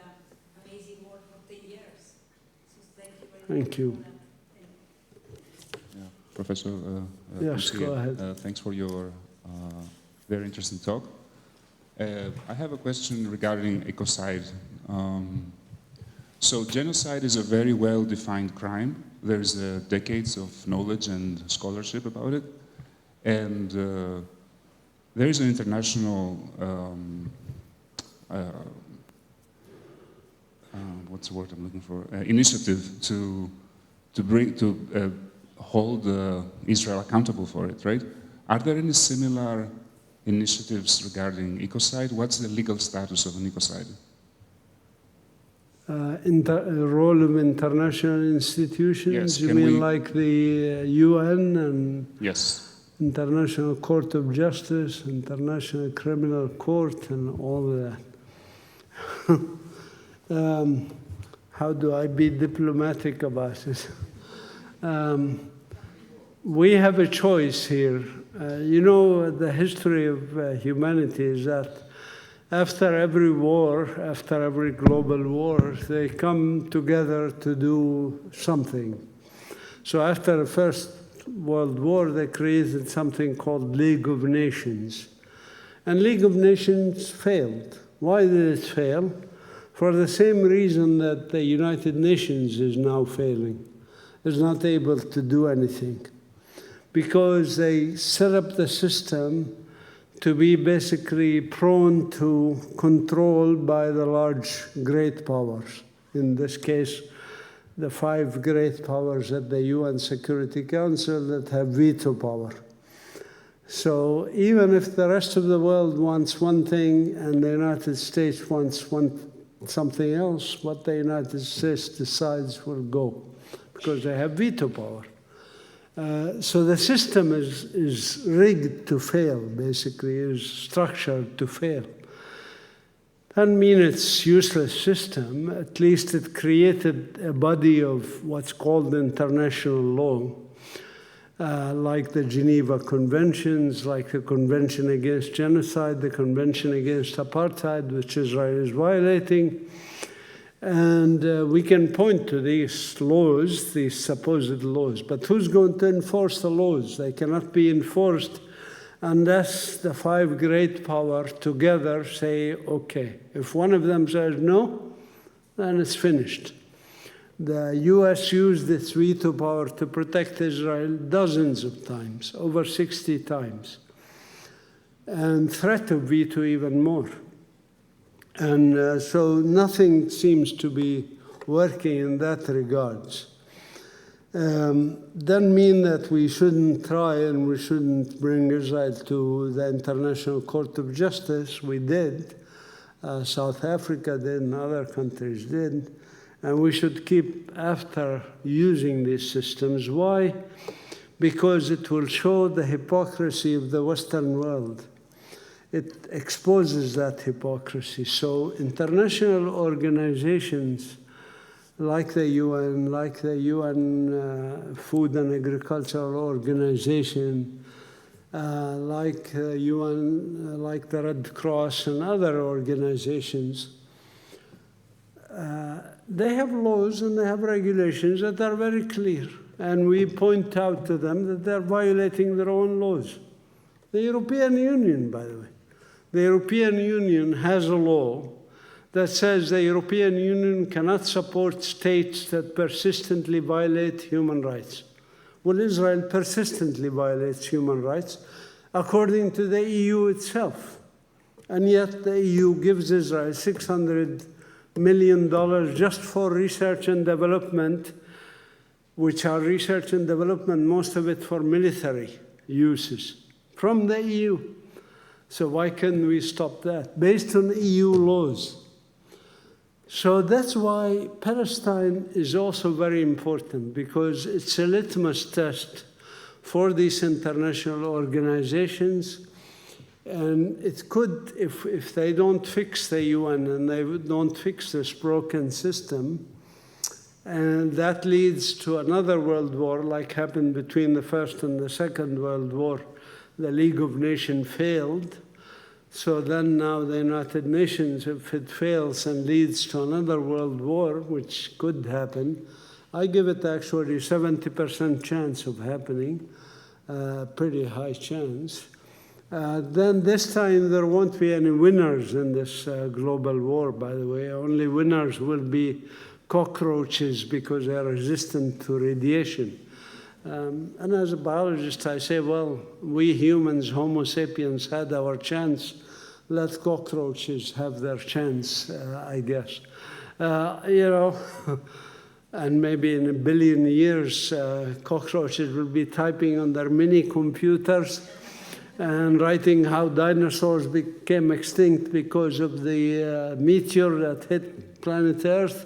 amazing work for 10 years. So thank you very much. Thank you. Yeah, Professor yes, go ahead. Thanks for your very interesting talk. I have a question regarding ecocide. So genocide is a very well-defined crime. There's decades of knowledge and scholarship about it. And there is an international, what's the word I'm looking for? Initiative to hold Israel accountable for it, right? Are there any similar initiatives regarding ecocide? What's the legal status of an ecocide? The role of international institutions, yes, you mean like the UN and yes. International Court of Justice, International Criminal Court, and all of that. How do I be diplomatic about it? We have a choice here. The history of humanity is that after every war, after every global war, they come together to do something. So after the First World War, they created something called League of Nations. And League of Nations failed. Why did it fail? For the same reason that the United Nations is now failing, is not able to do anything. because they set up the system to be basically prone to control by the large great powers. In this case, the 5 great powers at the UN Security Council that have veto power. So even if the rest of the world wants one thing and the United States wants something else, what the United States decides will go, because they have veto power. So the system is rigged to fail, basically, is structured to fail. Doesn't mean it's a useless system. At least it created a body of what's called international law, like the Geneva Conventions, like the Convention Against Genocide, the Convention Against Apartheid, which Israel is violating. And we can point to these laws, these supposed laws, but who's going to enforce the laws? They cannot be enforced unless the 5 great powers together say, okay. If one of them says no, then it's finished. The US used its veto power to protect Israel dozens of times, over 60 times, and threat of veto even more. And so nothing seems to be working in that regards. Doesn't mean that we shouldn't try and we shouldn't bring Israel to the International Court of Justice. We did. South Africa did, and other countries did. And we should keep after using these systems. Why? Because it will show the hypocrisy of the Western world. It exposes that hypocrisy. So international organizations like the UN, like the UN Food and Agricultural Organization, like UN, like the Red Cross and other organizations, they have laws and they have regulations that are very clear. And we point out to them that they're violating their own laws. The European Union, by the way. The European Union has a law that says the European Union cannot support states that persistently violate human rights. Well, Israel persistently violates human rights according to the EU itself. And yet the EU gives Israel $600 million just for research and development, which are research and development, most of it for military uses, from the EU. So why can't we stop that? Based on EU laws. So that's why Palestine is also very important, because it's a litmus test for these international organizations. And it could, if they don't fix the UN and they don't fix this broken system, and that leads to another world war, like happened between the First and the Second World War. The League of Nations failed. So then now the United Nations, if it fails and leads to another world war, which could happen, I give it actually 70% chance of happening, pretty high chance. Then this time there won't be any winners in this global war, by the way. Only winners will be cockroaches because they are resistant to radiation. And as a biologist, I say, well, we humans, Homo sapiens, had our chance. Let cockroaches have their chance, I guess. You know, and maybe in 1 billion years, cockroaches will be typing on their mini computers and writing how dinosaurs became extinct because of the meteor that hit planet Earth,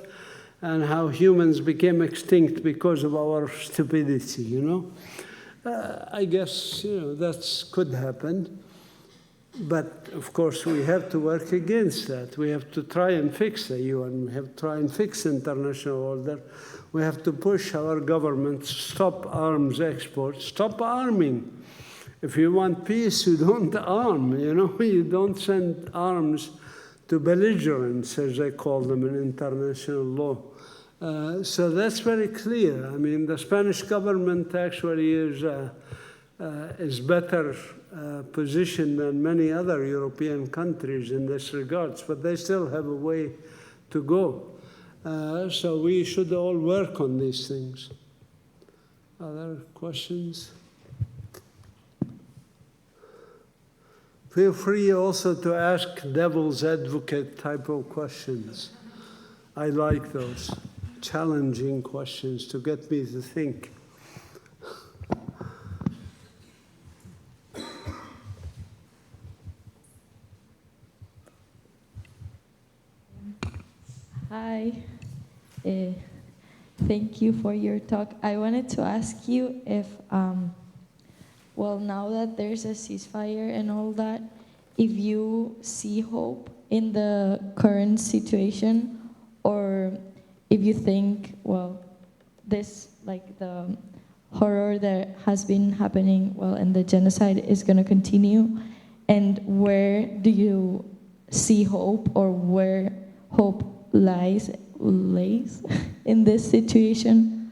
and how humans became extinct because of our stupidity, you know? I guess, you know, that could happen. But, of course, we have to work against that. We have to try and fix the UN. We have to try and fix international order. We have to push our government to stop arms exports, stop arming. If you want peace, you don't arm, you know? You don't send arms to belligerents, as they call them in international law. So that's very clear. I mean, the Spanish government actually is better positioned than many other European countries in this regards, but they still have a way to go. So we should all work on these things. Other questions? Feel free also to ask devil's advocate type of questions. I like those challenging questions to get me to think. Hi. Thank you for your talk. I wanted to ask you if, well, now that there's a ceasefire and all that, if you see hope in the current situation, or if you think, well, this, like the horror that has been happening, well, and the genocide is going to continue, and where do you see hope, or where hope lays in this situation?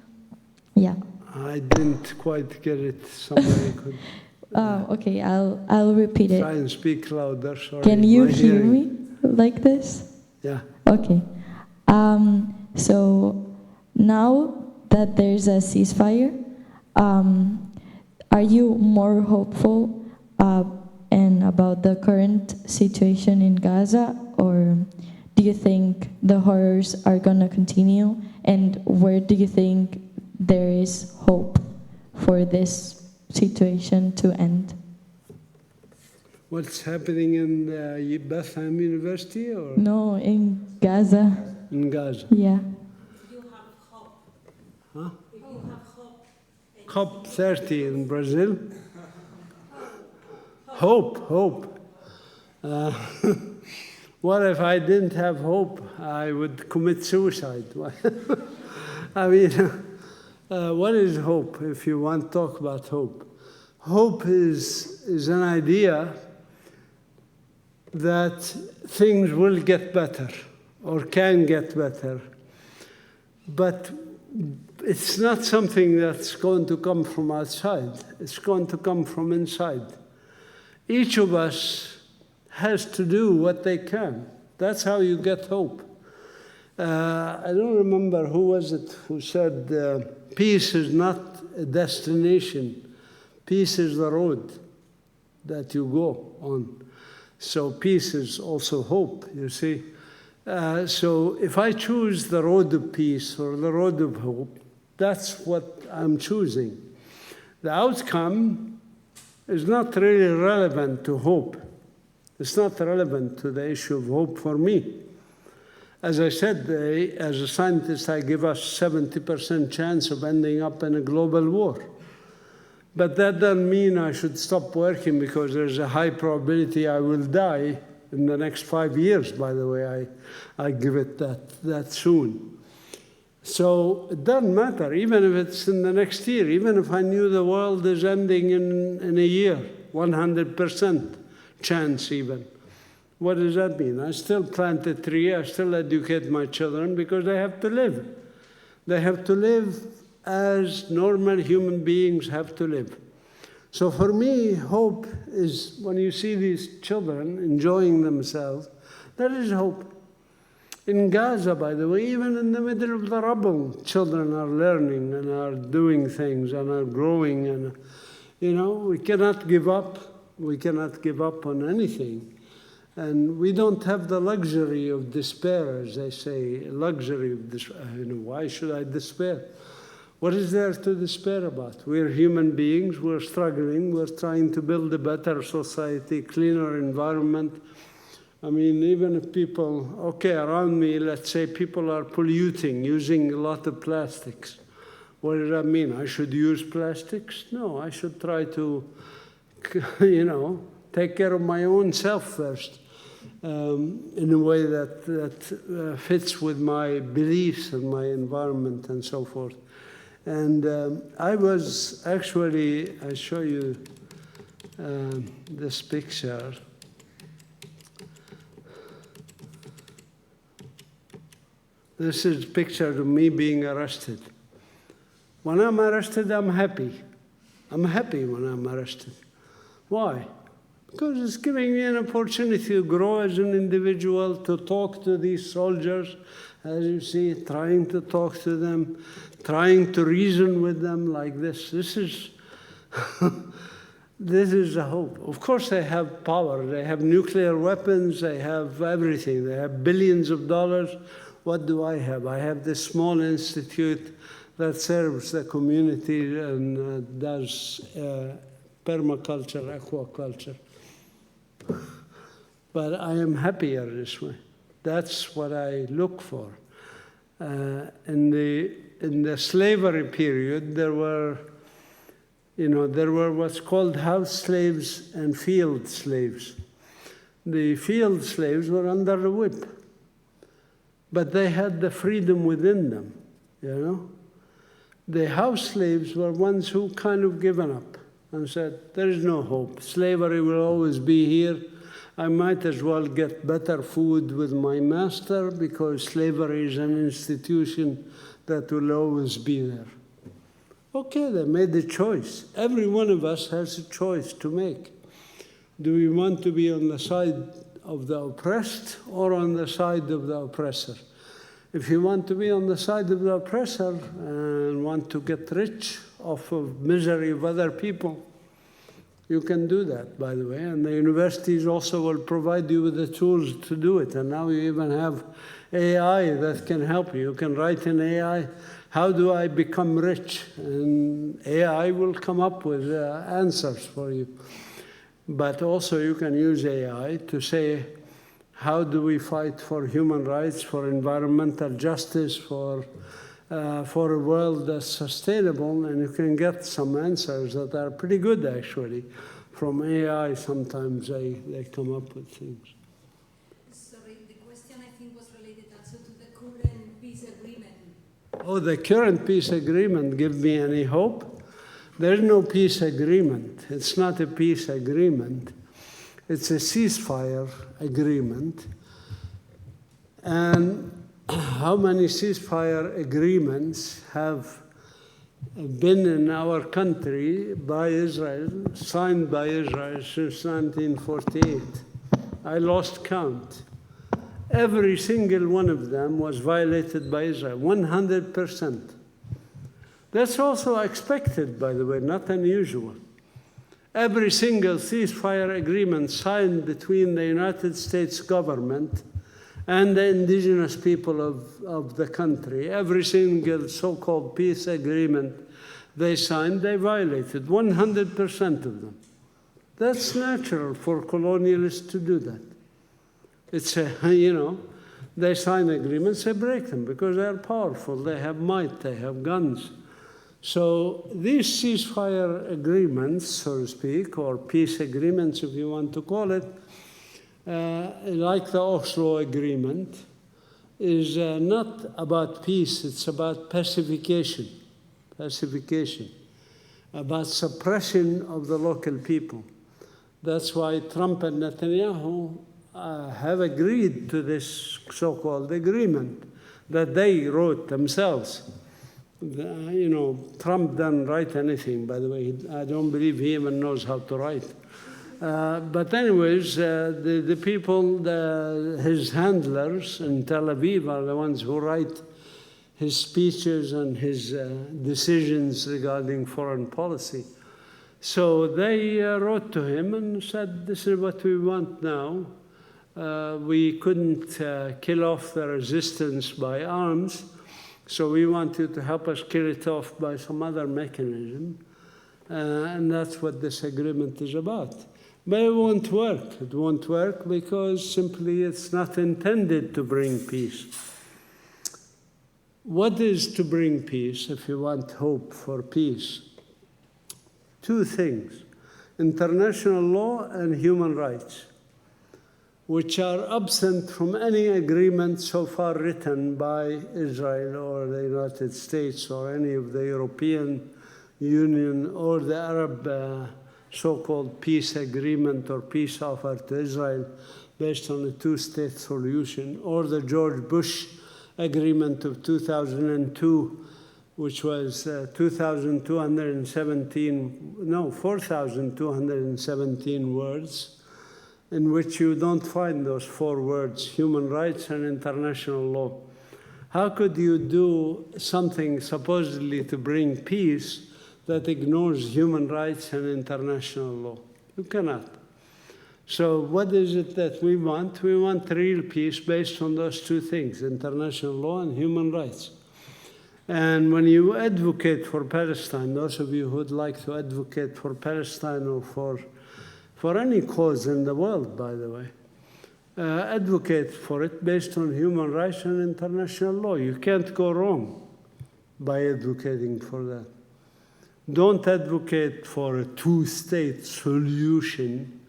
Yeah. I didn't quite get it. Somebody could. Okay, I'll repeat it. Try and speak louder. Sorry. Can you hear me like this? Yeah. Okay. So now that there's a ceasefire, are you more hopeful and about the current situation in Gaza, or do you think the horrors are going to continue? And where do you think there is hope for this situation to end? What's happening in Bethlehem University? Or? No, in Gaza. In Gaza. Yeah. You have hope. Huh? If you have hope. COP30 in Brazil. Hope. What if I didn't have hope? I would commit suicide. I mean, what is hope, if you want to talk about hope? Hope is an idea that things will get better or can get better. But it's not something that's going to come from outside. It's going to come from inside. Each of us has to do what they can. That's how you get hope. I don't remember who was it who said, peace is not a destination. Peace is the road that you go on. So peace is also hope, you see. So if I choose the road of peace or the road of hope, that's what I'm choosing. The outcome is not really relevant to hope. It's not relevant to the issue of hope for me. As I said, as a scientist, I give us 70% chance of ending up in a global war. But that doesn't mean I should stop working because there's a high probability I will die in the next 5 years, by the way. I give it that soon. So it doesn't matter, even if it's in the next year, even if I knew the world is ending in a year, 100% chance even. What does that mean? I still plant a tree, I still educate my children because they have to live. They have to live as normal human beings have to live. So for me, hope is when you see these children enjoying themselves, that is hope. In Gaza, by the way, even in the middle of the rubble, children are learning and are doing things and are growing. And, you know, we cannot give up. We cannot give up on anything. And we don't have the luxury of despair, as they say, luxury of despair. Why should I despair? What is there to despair about? We're human beings, we're struggling, we're trying to build a better society, cleaner environment. I mean, even if people, okay, around me, let's say people are polluting, using a lot of plastics. What does that mean? I should use plastics? No, I should try to, take care of my own self first. In a way that fits with my beliefs and my environment and so forth. And I was actually, I show you this picture. This is a picture of me being arrested. When I'm arrested, I'm happy. I'm happy when I'm arrested. Why? Because it's giving me an opportunity to grow as an individual, to talk to these soldiers, as you see, trying to talk to them, trying to reason with them like this. This is, This is the hope. Of course, they have power. They have nuclear weapons. They have everything. They have billions of dollars. What do I have? I have this small institute that serves the community and does permaculture, aquaculture. But I am happier this way. That's what I look for. In the slavery period, there were what's called house slaves and field slaves. The field slaves were under the whip, but they had the freedom within them, you know. The house slaves were ones who kind of given up and said, there is no hope. Slavery will always be here. I might as well get better food with my master because slavery is an institution that will always be there. Okay, they made a choice. Every one of us has a choice to make. Do we want to be on the side of the oppressed or on the side of the oppressor? If you want to be on the side of the oppressor and want to get rich off of misery of other people, you can do that, by the way. And the universities also will provide you with the tools to do it. And now you even have AI that can help you. You can write in AI, how do I become rich? And AI will come up with answers for you. But also you can use AI to say, how do we fight for human rights, for environmental justice, for a world that's sustainable? And you can get some answers that are pretty good, actually. From AI, sometimes they come up with things. Sorry, the question I think was related also to the current peace agreement. Oh, the current peace agreement give me any hope? There's no peace agreement. It's not a peace agreement. It's a ceasefire agreement. And how many ceasefire agreements have been in our country by Israel, signed by Israel since 1948? I lost count. Every single one of them was violated by Israel, 100%. That's also expected, by the way, not unusual. Every single ceasefire agreement signed between the United States government and the indigenous people of the country, every single so-called peace agreement they signed, they violated, 100% of them. That's natural for colonialists to do that. It's they sign agreements, they break them because they're powerful, they have might, they have guns. So these ceasefire agreements, so to speak, or peace agreements, if you want to call it, like the Oslo Agreement, is not about peace, it's about pacification, about suppression of the local people. That's why Trump and Netanyahu have agreed to this so-called agreement that they wrote themselves. Trump doesn't write anything, by the way. I don't believe he even knows how to write. But anyways, the people, his handlers in Tel Aviv are the ones who write his speeches and his decisions regarding foreign policy. So they wrote to him and said, this is what we want now. We couldn't kill off the resistance by arms, so we want you to help us kill it off by some other mechanism. And that's what this agreement is about. But it won't work. It won't work because simply it's not intended to bring peace. What is to bring peace if you want hope for peace? Two things: international law and human rights, which are absent from any agreement so far written by Israel or the United States or any of the European Union or the Arab so-called peace agreement or peace offer to Israel based on a two-state solution, or the George Bush agreement of 2002, which was 4,217 words, in which you don't find those four words, human rights and international law. How could you do something supposedly to bring peace that ignores human rights and international law. You cannot. So what is it that we want? We want real peace based on those two things, international law and human rights. And when you advocate for Palestine, those of you who would like to advocate for Palestine or for any cause in the world, by the way, advocate for it based on human rights and international law. You can't go wrong by advocating for that. Don't advocate for a two-state solution.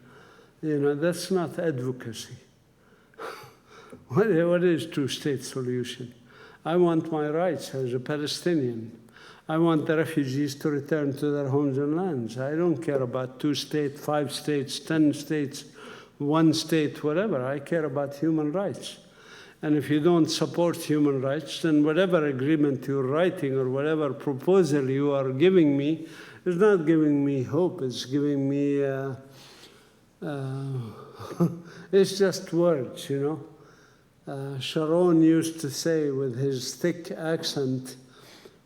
You know, that's not advocacy. What is two-state solution? I want my rights as a Palestinian. I want the refugees to return to their homes and lands. I don't care about 2 states, 5 states, 10 states, 1 state, whatever. I care about human rights. And if you don't support human rights, then whatever agreement you're writing or whatever proposal you are giving me is not giving me hope. It's giving me, it's just words, you know. Sharon used to say with his thick accent,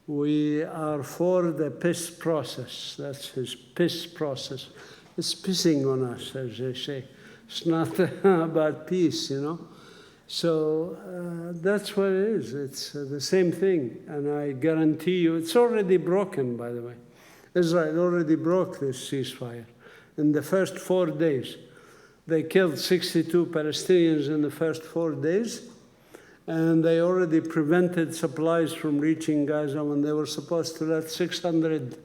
we are for the piss process. That's his piss process. It's pissing on us, as they say. It's not about peace, you know. So that's what it is. It's the same thing. And I guarantee you, it's already broken, by the way. Israel already broke this ceasefire. In the first 4 days, they killed 62 Palestinians in the first 4 days. And they already prevented supplies from reaching Gaza. When they were supposed to let 600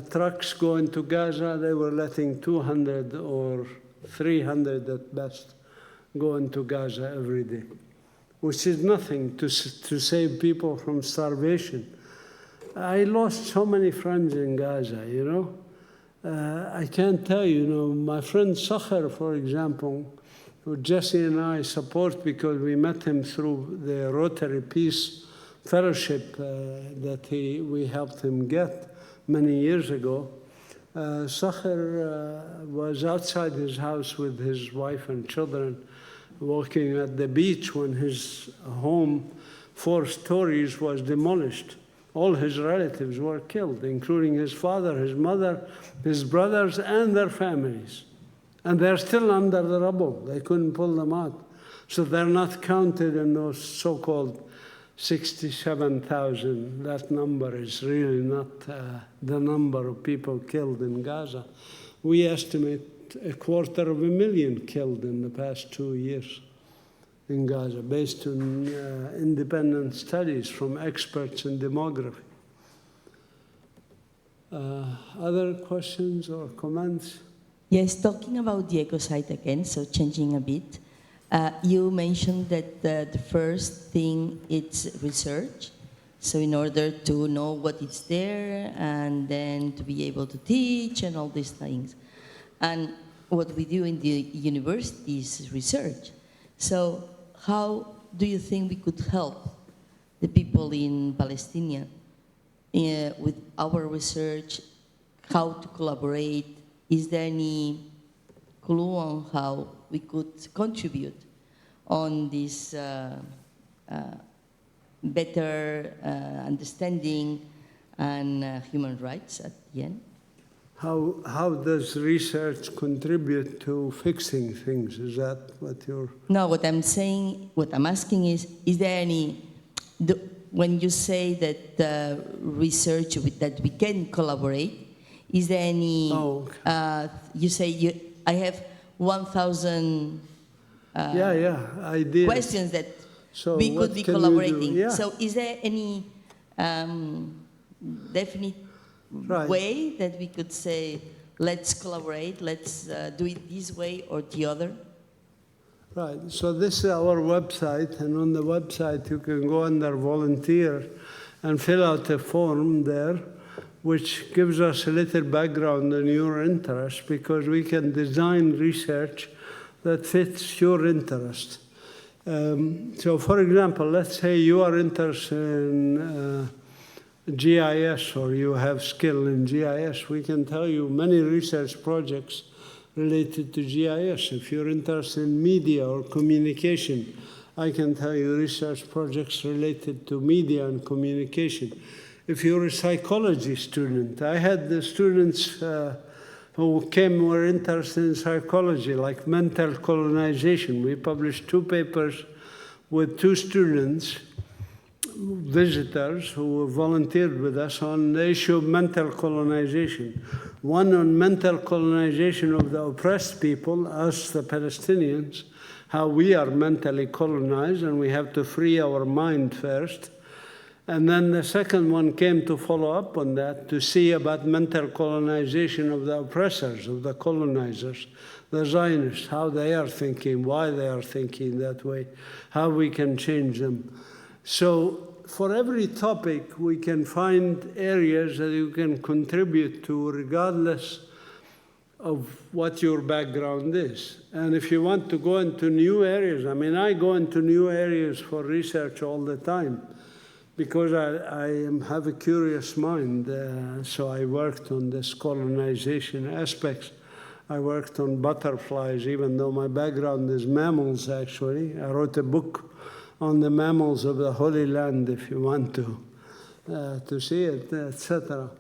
trucks go into Gaza, they were letting 200 or 300 at best go into Gaza every day, which is nothing to save people from starvation. I lost so many friends in Gaza, you know. I can't tell you, you know, my friend Sakhar, for example, who Jesse and I support because we met him through the Rotary Peace Fellowship that we helped him get many years ago. Sakhar was outside his house with his wife and children, walking at the beach when his home, 4 stories, was demolished. All his relatives were killed, including his father, his mother, his brothers, and their families. And they're still under the rubble. They couldn't pull them out. So they're not counted in those so-called 67,000. That number is really not the number of people killed in Gaza. We estimate 250,000 killed in the past 2 years in Gaza, based on independent studies from experts in demography. Other questions or comments? Yes, talking about the ecocide again, so changing a bit. You mentioned that the first thing is research. So in order to know what is there and then to be able to teach and all these things. And what we do in the university is research. So how do you think we could help the people in Palestine with our research, how to collaborate? Is there any clue on how we could contribute on this better understanding and human rights at the end? How does research contribute to fixing things? Is that what you're... No, what I'm saying, what I'm asking is there any, when you say that research that we can collaborate, is there any, you say I have 1,000 ideas. questions that so we could be collaborating. Yeah. So is there any definite way that we could say, let's collaborate, let's do it this way or the other? Right, so this is our website, and on the website you can go under volunteer and fill out a form there, which gives us a little background on your interest, because we can design research that fits your interest. So for example, let's say you are interested in GIS, or you have skill in GIS. We can tell you many research projects related to GIS. If you're interested in media or communication, I can tell you research projects related to media and communication. if you're a psychology student. I had the students who were interested in psychology, like mental colonization. We published 2 papers with 2 students, visitors, who volunteered with us on the issue of mental colonization. One on mental colonization of the oppressed people, us, the Palestinians, how we are mentally colonized and we have to free our mind first. And then the second one came to follow up on that, to see about mental colonization of the oppressors, of the colonizers, the Zionists, how they are thinking, why they are thinking that way, how we can change them. So for every topic, we can find areas that you can contribute to regardless of what your background is. And if you want to go into new areas, I mean, I go into new areas for research all the time because I have a curious mind. So I worked on this colonization aspects. I worked on butterflies, even though my background is mammals, actually. I wrote a book on the mammals of the Holy Land, if you want to see it, etc.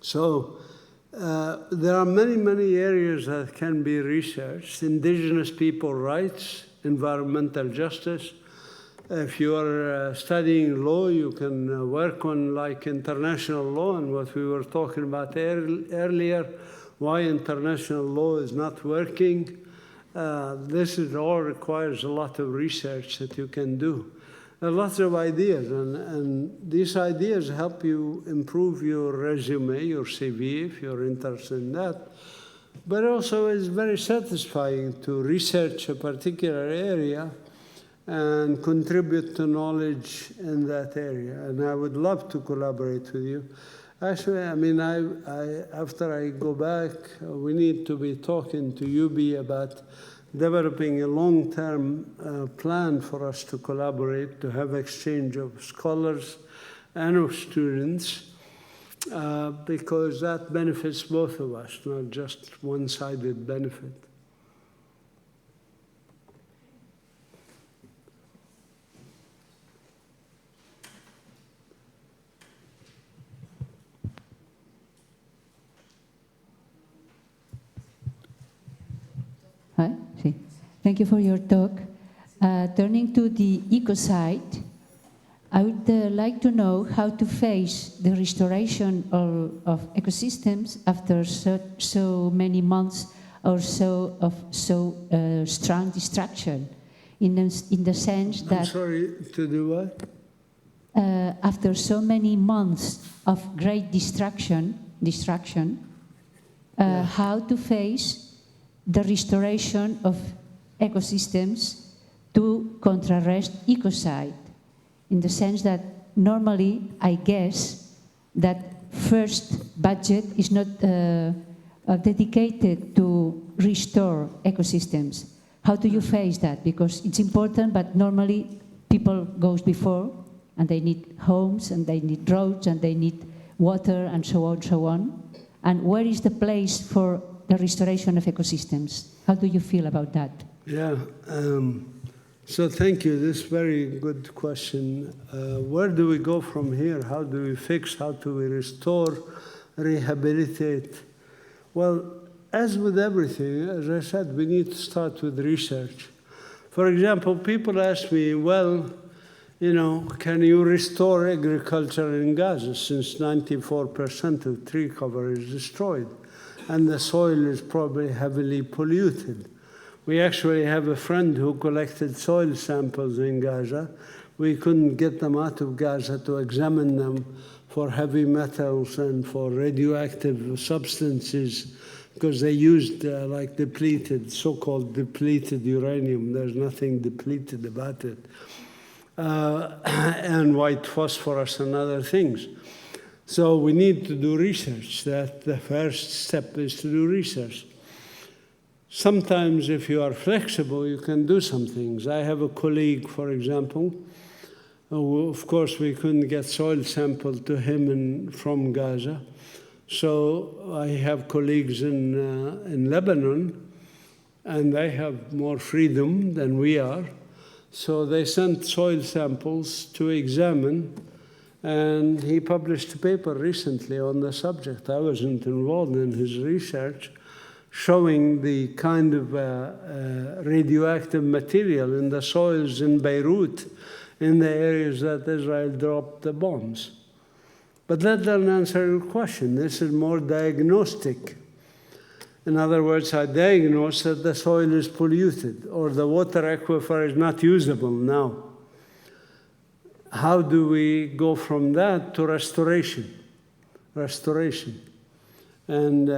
So there are many, many areas that can be researched. Indigenous people rights, environmental justice. If you are studying law, you can work on like international law and what we were talking about earlier, why international law is not working. This all requires a lot of research that you can do. There are lots of ideas, and these ideas help you improve your resume, your CV, if you're interested in that. But also it's very satisfying to research a particular area and contribute to knowledge in that area. And I would love to collaborate with you. Actually, I mean, after I go back, we need to be talking to UB about developing a long-term plan for us to collaborate, to have exchange of scholars and of students, because that benefits both of us, not just one-sided benefit. Hi. Sí. Thank you for your talk. Turning to the ecocide, I would like to know how to face the restoration of ecosystems after so many months or so of strong destruction, in the sense that... I'm sorry, to do what? After so many months of great destruction, how to face the restoration of ecosystems to contrarrest ecocide, in the sense that normally, I guess, that first budget is not dedicated to restore ecosystems. How do you face that? Because it's important, but normally people goes before, and they need homes, and they need roads, and they need water, and so on, so on. And where is the place for the restoration of ecosystems? How do you feel about that? Yeah, so thank you. This is a very good question. Where do we go from here? How do we fix? How do we restore, rehabilitate? Well, as with everything, as I said, we need to start with research. For example, people ask me, well, you know, can you restore agriculture in Gaza since 94% of tree cover is destroyed? And the soil is probably heavily polluted. We actually have a friend who collected soil samples in Gaza. We couldn't get them out of Gaza to examine them for heavy metals and for radioactive substances because they used like depleted, so-called depleted uranium. There's nothing depleted about it. And white phosphorus and other things. So we need to do research. That the first step is to do research. Sometimes if you are flexible, you can do some things. I have a colleague, for example, who, of course, we couldn't get soil sample to him from Gaza. So I have colleagues in Lebanon, and they have more freedom than we are. So they sent soil samples to examine, And he published a paper recently on the subject. I wasn't involved in his research, showing the kind of radioactive material in the soils in Beirut, in the areas that Israel dropped the bombs. But that doesn't answer your question. This is more diagnostic. In other words, I diagnose that the soil is polluted or the water aquifer is not usable now. How do we go from that to restoration? Restoration. And,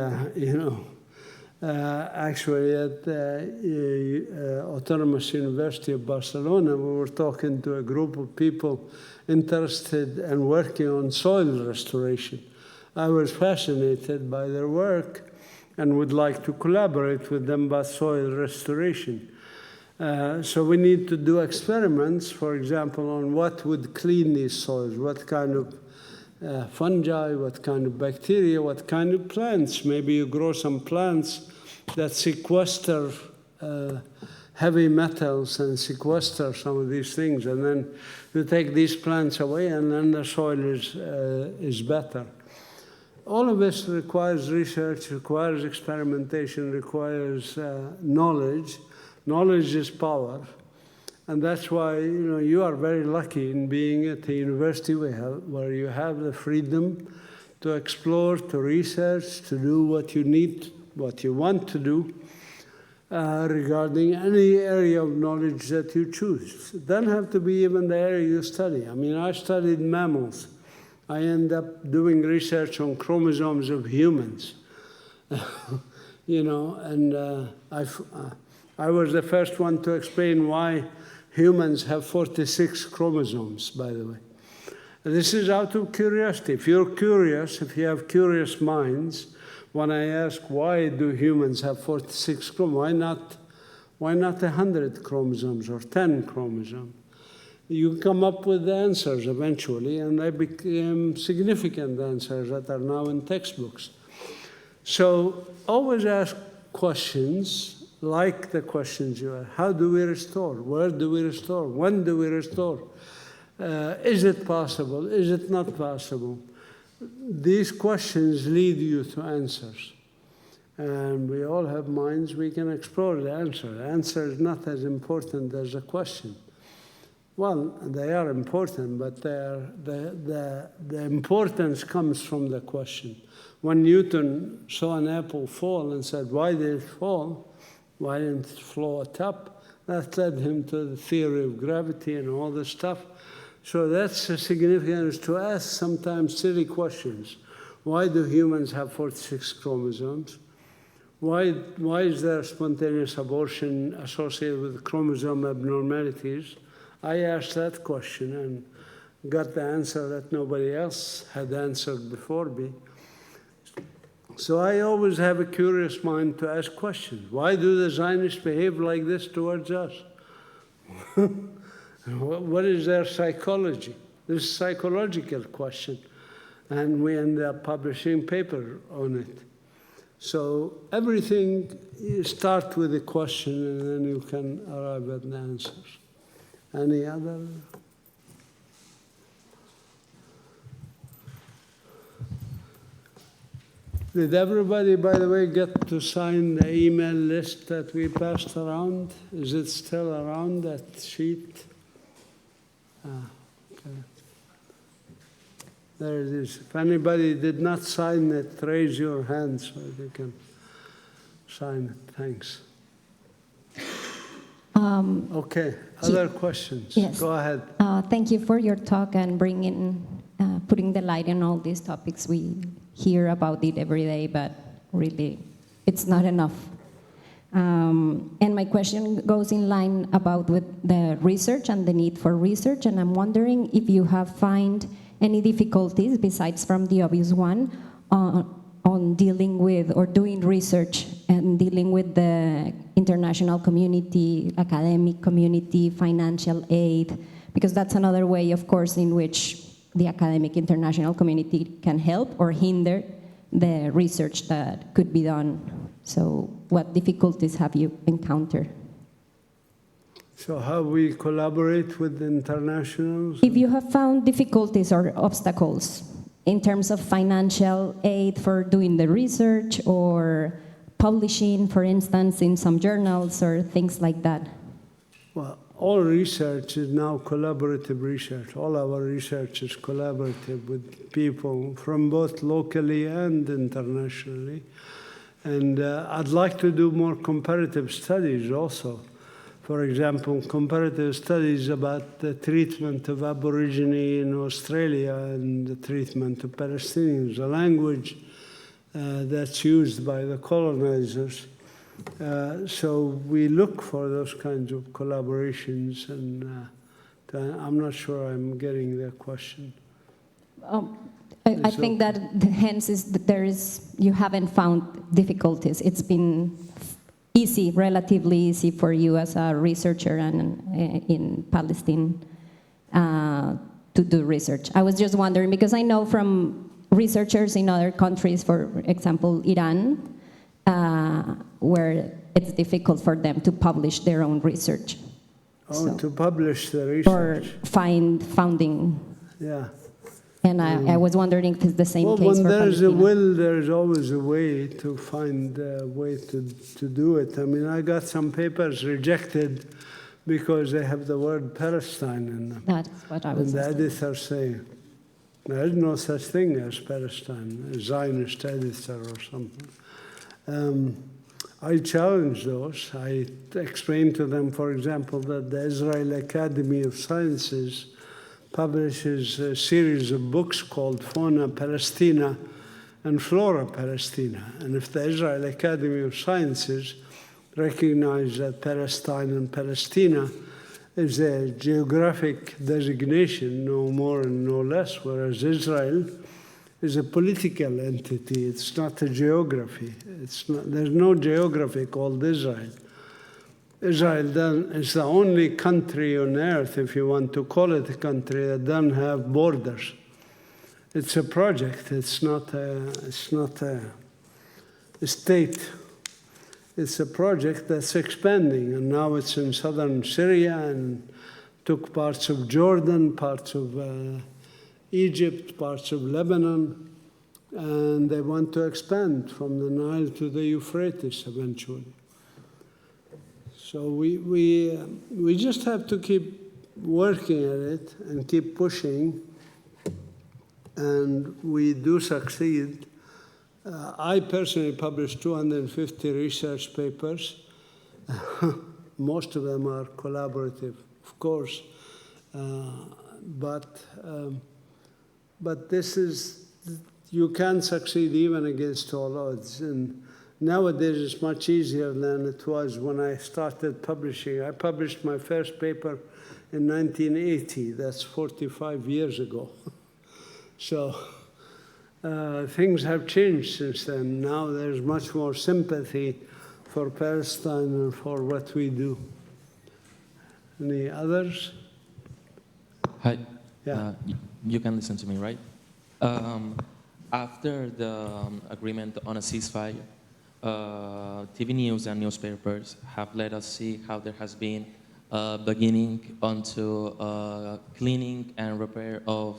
actually at the Autonomous University of Barcelona, we were talking to a group of people interested in working on soil restoration. I was fascinated by their work and would like to collaborate with them about soil restoration. So we need to do experiments, for example, on what would clean these soils, what kind of fungi, what kind of bacteria, what kind of plants. Maybe you grow some plants that sequester heavy metals and sequester some of these things, and then you take these plants away and then the soil is better. All of this requires research, requires experimentation, requires knowledge. Knowledge is power. And that's why you are very lucky in being at the university where you have the freedom to explore, to research, to do what you need, what you want to do regarding any area of knowledge that you choose. It doesn't have to be even the area you study. I mean, I studied mammals. I end up doing research on chromosomes of humans. I was the first one to explain why humans have 46 chromosomes, by the way. This is out of curiosity. If you're curious, if you have curious minds, when I ask why do humans have 46 chromosomes, why not 100 chromosomes or 10 chromosomes? You come up with the answers eventually, and they became significant answers that are now in textbooks. So always ask questions like the questions you ask. How do we restore? Where do we restore? When do we restore? Is it possible? Is it not possible? These questions lead you to answers. And we all have minds, we can explore the answer. The answer is not as important as the question. Well, they are important, but the importance comes from the question. When Newton saw an apple fall and said, why did it fall? Why didn't it float up? That led him to the theory of gravity and all this stuff. So that's the significance to ask sometimes silly questions. Why do humans have 46 chromosomes? Why is there spontaneous abortion associated with chromosome abnormalities? I asked that question and got the answer that nobody else had answered before me. So I always have a curious mind to ask questions. Why do the Zionists behave like this towards us? What is their psychology? This is a psychological question. And we end up publishing a paper on it. So everything, you start with a question and then you can arrive at the answers. Any other? Did everybody, by the way, get to sign the email list that we passed around? Is it still around, that sheet? Okay. There it is. If anybody did not sign it, raise your hand so they can sign it. Thanks. Okay, other questions? Yes. Go ahead. Thank you for your talk and putting the light on all these topics. We hear about it every day, but really, it's not enough. And my question goes in line about with the research and the need for research, and I'm wondering if you have found any difficulties, besides from the obvious one, on dealing with or doing research and dealing with the international community, academic community, financial aid, because that's another way, of course, in which the academic international community can help or hinder the research that could be done. So what difficulties have you encountered? So how we collaborate with internationals? If you have found difficulties or obstacles in terms of financial aid for doing the research or publishing, for instance, in some journals or things like that? Well, all research is now collaborative research. All our research is collaborative with people from both locally and internationally. And I'd like to do more comparative studies also. For example, comparative studies about the treatment of Aborigine in Australia and the treatment of Palestinians, a language that's used by the colonizers. So we look for those kinds of collaborations, and I'm not sure I'm getting the question. I think that hence is that you haven't found difficulties. It's been easy, relatively easy for you as a researcher and in Palestine to do research. I was just wondering, because I know from researchers in other countries, for example, Iran, where it's difficult for them to publish their own research. Oh, to publish the research. Or find funding. Yeah. And I was wondering if it's the same case for Palestine. Well, when there's a will, there's always a way to find a way to do it. I mean, I got some papers rejected because they have the word Palestine in them. That's what I was And the editors say, there is no such thing as Palestine, a Zionist editor or something. I challenge those. I explain to them, for example, that the Israel Academy of Sciences publishes a series of books called Fauna Palestina and Flora Palestina. And if the Israel Academy of Sciences recognize that Palestine and Palestina is a geographic designation, no more and no less, whereas Israel is a political entity. It's not a geography. There's no geography called Israel. Israel is the only country on earth, if you want to call it a country, that doesn't have borders. It's a project. It's not a state. It's a project that's expanding, and now it's in southern Syria and took parts of Jordan, parts of Egypt, parts of Lebanon, and they want to expand from the Nile to the Euphrates eventually. So we just have to keep working at it and keep pushing, and we do succeed. I personally published 250 research papers. Most of them are collaborative, of course, but this is, you can succeed even against all odds. And nowadays, it's much easier than it was when I started publishing. I published my first paper in 1980. That's 45 years ago. So things have changed since then. Now there's much more sympathy for Palestine and for what we do. Any others? Hi. Yeah. You can listen to me, right? After the agreement on a ceasefire, TV news and newspapers have let us see how there has been beginning onto cleaning and repair of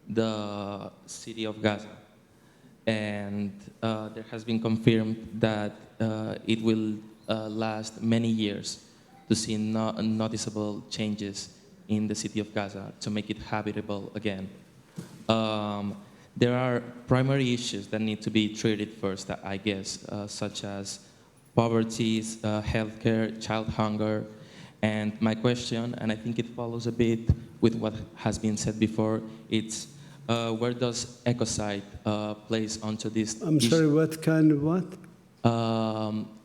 the city of Gaza. And there has been confirmed that it will last many years to see noticeable changes in the city of Gaza to make it habitable again. There are primary issues that need to be treated first, I guess, such as poverty, healthcare, child hunger. And my question, and I think it follows a bit with what has been said before, it's where does ecocide place onto this? I'm sorry, what kind of what?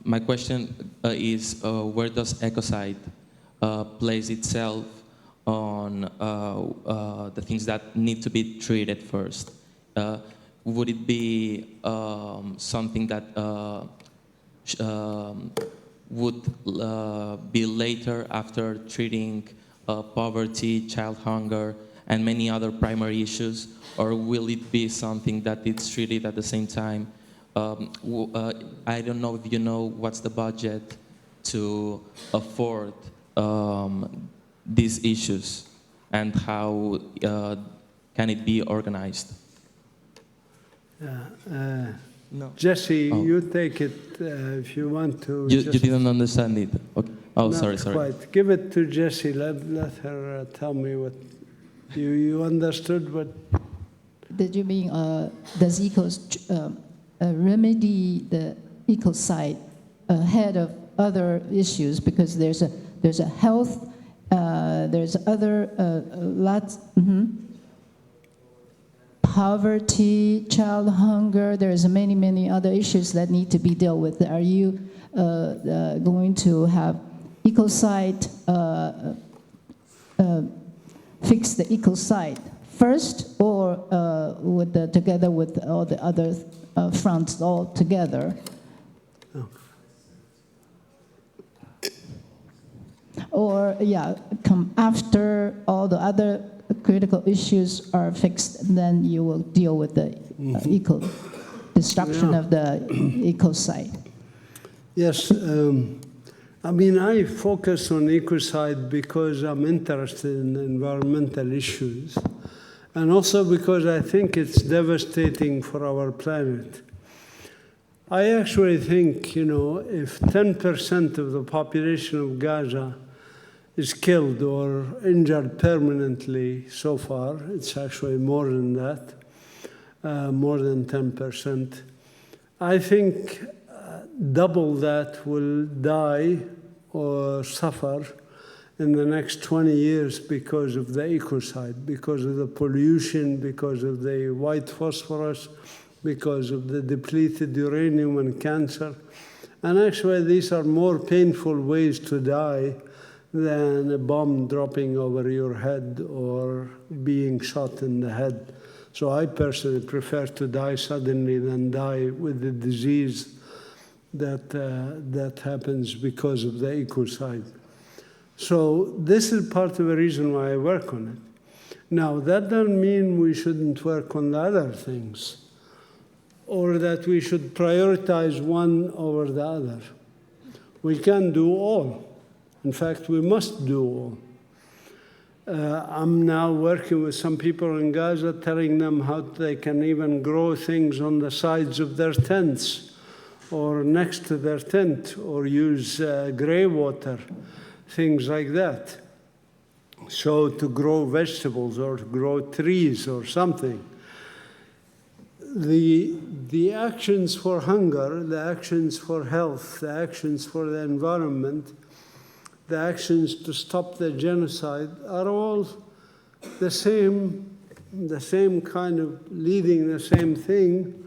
My question is where does ecocide place itself on the things that need to be treated first? Would it be something that would be later after treating poverty, child hunger, and many other primary issues, or will it be something that it's treated at the same time? I don't know if you know what's the budget to afford these issues, and how can it be organized? No. Jesse, you take it if you want to. You didn't understand it. Okay. Oh, sorry. Quite. Give it to Jessie. Let her tell me what you understood. What? Did you mean does remedy the ecocide ahead of other issues, because there's a health, there's other lots. Poverty, child hunger, there's many other issues that need to be dealt with. Are you going to have ecocide, fix the ecocide first, or together with all the other fronts all together? Or, come after all the other critical issues are fixed, then you will deal with the destruction of the ecocide. Yes, I mean, I focus on ecocide because I'm interested in environmental issues, and also because I think it's devastating for our planet. I actually think, if 10% of the population of Gaza is killed or injured permanently so far, it's actually more than that, more than 10%. I think double that will die or suffer in the next 20 years because of the ecocide, because of the pollution, because of the white phosphorus, because of the depleted uranium and cancer. And actually, these are more painful ways to die than a bomb dropping over your head or being shot in the head. So I personally prefer to die suddenly than die with the disease that happens because of the ecocide. So this is part of the reason why I work on it. Now, that doesn't mean we shouldn't work on the other things, or that we should prioritize one over the other. We can do all. In fact, we must do all. I'm now working with some people in Gaza, telling them how they can even grow things on the sides of their tents or next to their tent, or use grey water, things like that. So to grow vegetables or to grow trees or something. The actions for hunger, the actions for health, the actions for the environment, the actions to stop the genocide are all the same kind of leading the same thing,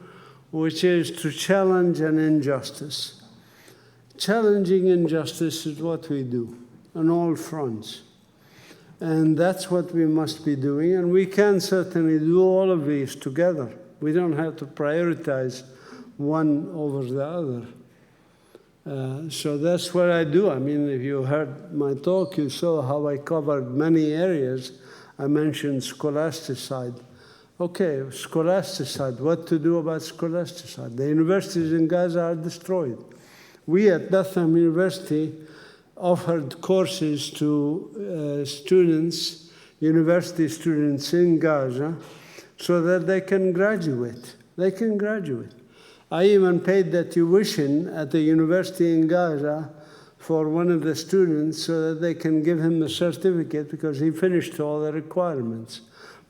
which is to challenge an injustice. Challenging injustice is what we do on all fronts. And that's what we must be doing, and we can certainly do all of these together. We don't have to prioritize one over the other. So that's what I do. I mean, if you heard my talk, you saw how I covered many areas. I mentioned scholasticide. Okay, scholasticide, what to do about scholasticide? The universities in Gaza are destroyed. We at Bethlehem University offered courses to students, university students in Gaza, so that they can graduate. They can graduate. I even paid the tuition at the university in Gaza for one of the students so that they can give him a certificate, because he finished all the requirements.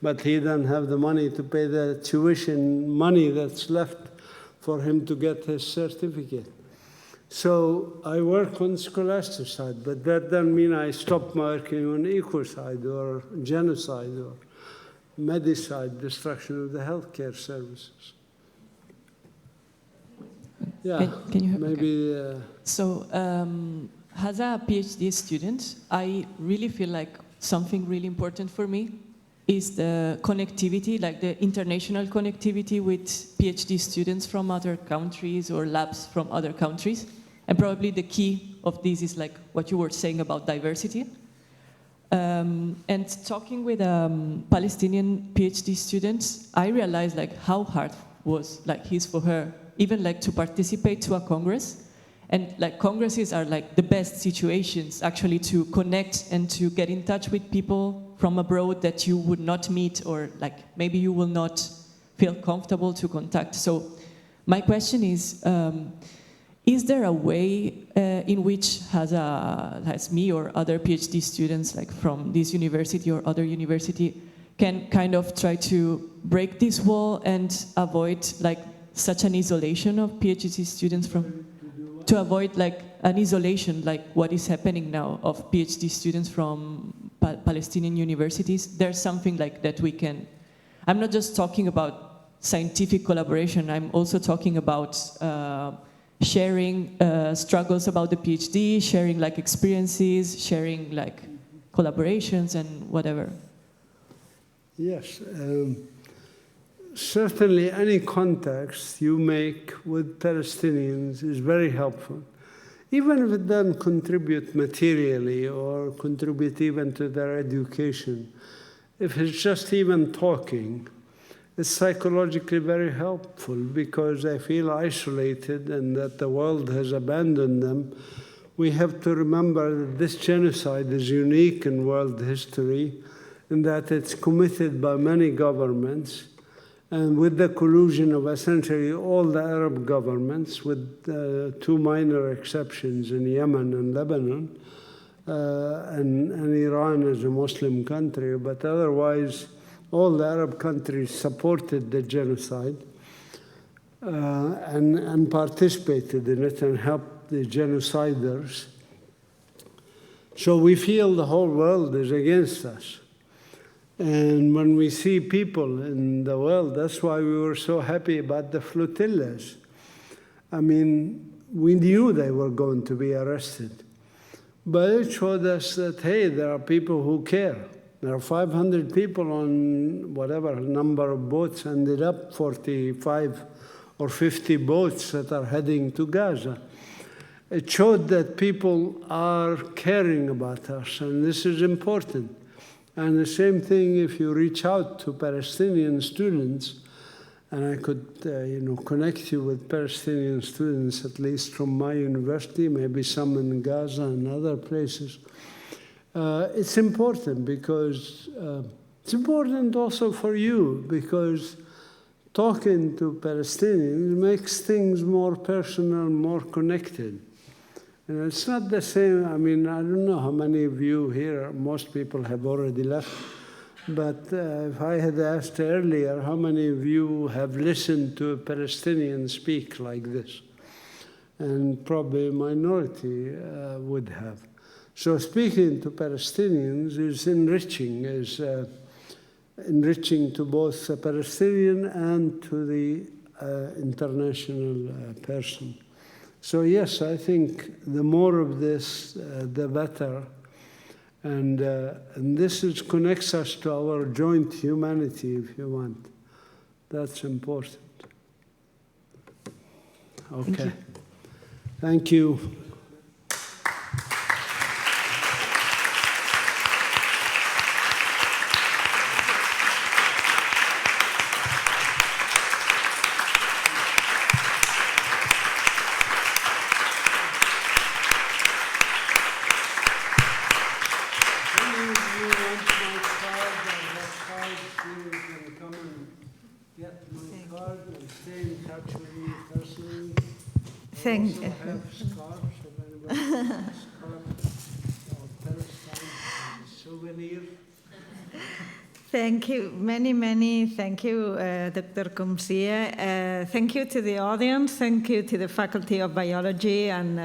But he doesn't have the money to pay the tuition money that's left for him to get his certificate. So I work on scholasticide, but that doesn't mean I stop working on ecocide or genocide or medicide, destruction of the healthcare services. Yeah, can you maybe. Okay. So, as a PhD student, I really feel like something really important for me is the connectivity, like the international connectivity with PhD students from other countries or labs from other countries. And probably the key of this is like what you were saying about diversity. And talking with Palestinian PhD students, I realized like how hard was like his for her, even like to participate to a congress And like congresses are like the best situations actually to connect and to get in touch with people from abroad that you would not meet, or like maybe you will not feel comfortable to contact. So my question is there a way in which has me or other PhD students like from this university or other university can kind of try to break this wall and avoid like such an isolation of PhD students to avoid like an isolation like what is happening now of PhD students from Palestinian universities? There's something like that we can, I'm not just talking about scientific collaboration, I'm also talking about sharing struggles about the PhD, sharing like experiences, sharing like collaborations and whatever. Yes, certainly any context you make with Palestinians is very helpful. Even if it doesn't contribute materially or contribute even to their education, if it's just even talking, it's psychologically very helpful because they feel isolated and that the world has abandoned them. We have to remember that this genocide is unique in world history in that it's committed by many governments and with the collusion of essentially all the Arab governments, with two minor exceptions in Yemen and Lebanon, and Iran as a Muslim country, but otherwise all the Arab countries supported the genocide and participated in it and helped the genociders. So we feel the whole world is against us. And when we see people in the world, that's why we were so happy about the flotillas. I mean, we knew they were going to be arrested. But it showed us that, hey, there are people who care. There are 500 people on whatever number of boats, ended up 45 or 50 boats that are heading to Gaza. It showed that people are caring about us, and this is important. And the same thing if you reach out to Palestinian students, and I could connect you with Palestinian students, at least from my university, maybe some in Gaza and other places. It's important because it's important also for you because talking to Palestinians makes things more personal, more connected. And it's not the same, I mean, I don't know how many of you here, most people have already left, but if I had asked earlier, how many of you have listened to a Palestinian speak like this? And probably a minority would have. So speaking to Palestinians is enriching to both the Palestinian and to the international person. So yes, I think the more of this, the better. And this connects us to our joint humanity, if you want. That's important. Okay. Thank you. Thank you. Thank you, many, thank you, Dr. Qumsiyeh. Thank you to the audience, thank you to the Faculty of Biology and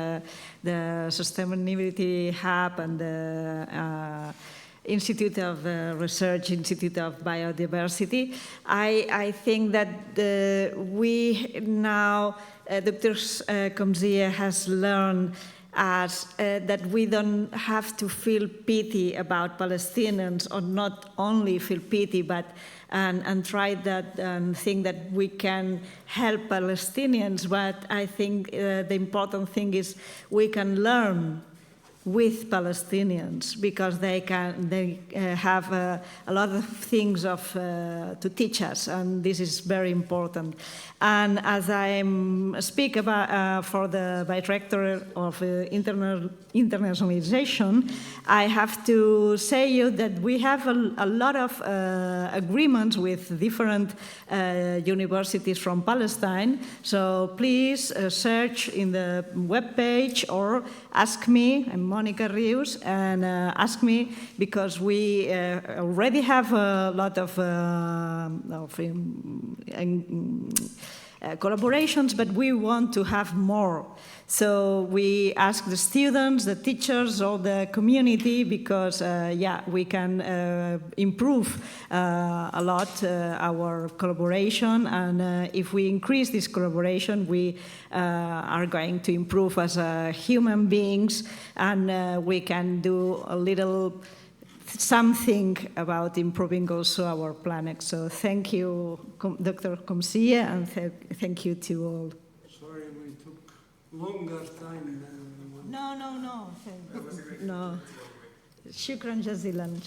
the Sustainability Hub and the Institute of Research, Institute of Biodiversity. I think that we now, Dr. Qumsiyeh has learned us that we don't have to feel pity about Palestinians, or not only feel pity, but and try that and think that we can help Palestinians. But I think the important thing is we can learn with Palestinians, because they have a lot of things to teach us, and this is very important. And as I speak about for the Vicerectorat of Internationalization, I have to say you that we have a lot of agreements with different universities from Palestine. So please search in the webpage or ask me. I'm Mònica Rius, and ask me, because we already have a lot of collaborations, but we want to have more. So we ask the students, the teachers, all the community, because we can improve a lot our collaboration, and if we increase this collaboration, we are going to improve as human beings, and we can do a little something about improving also our planet. So thank you, Dr. Qumsiyeh, and thank you to all. Sorry, we took longer time than No. No. Shukran jazilan.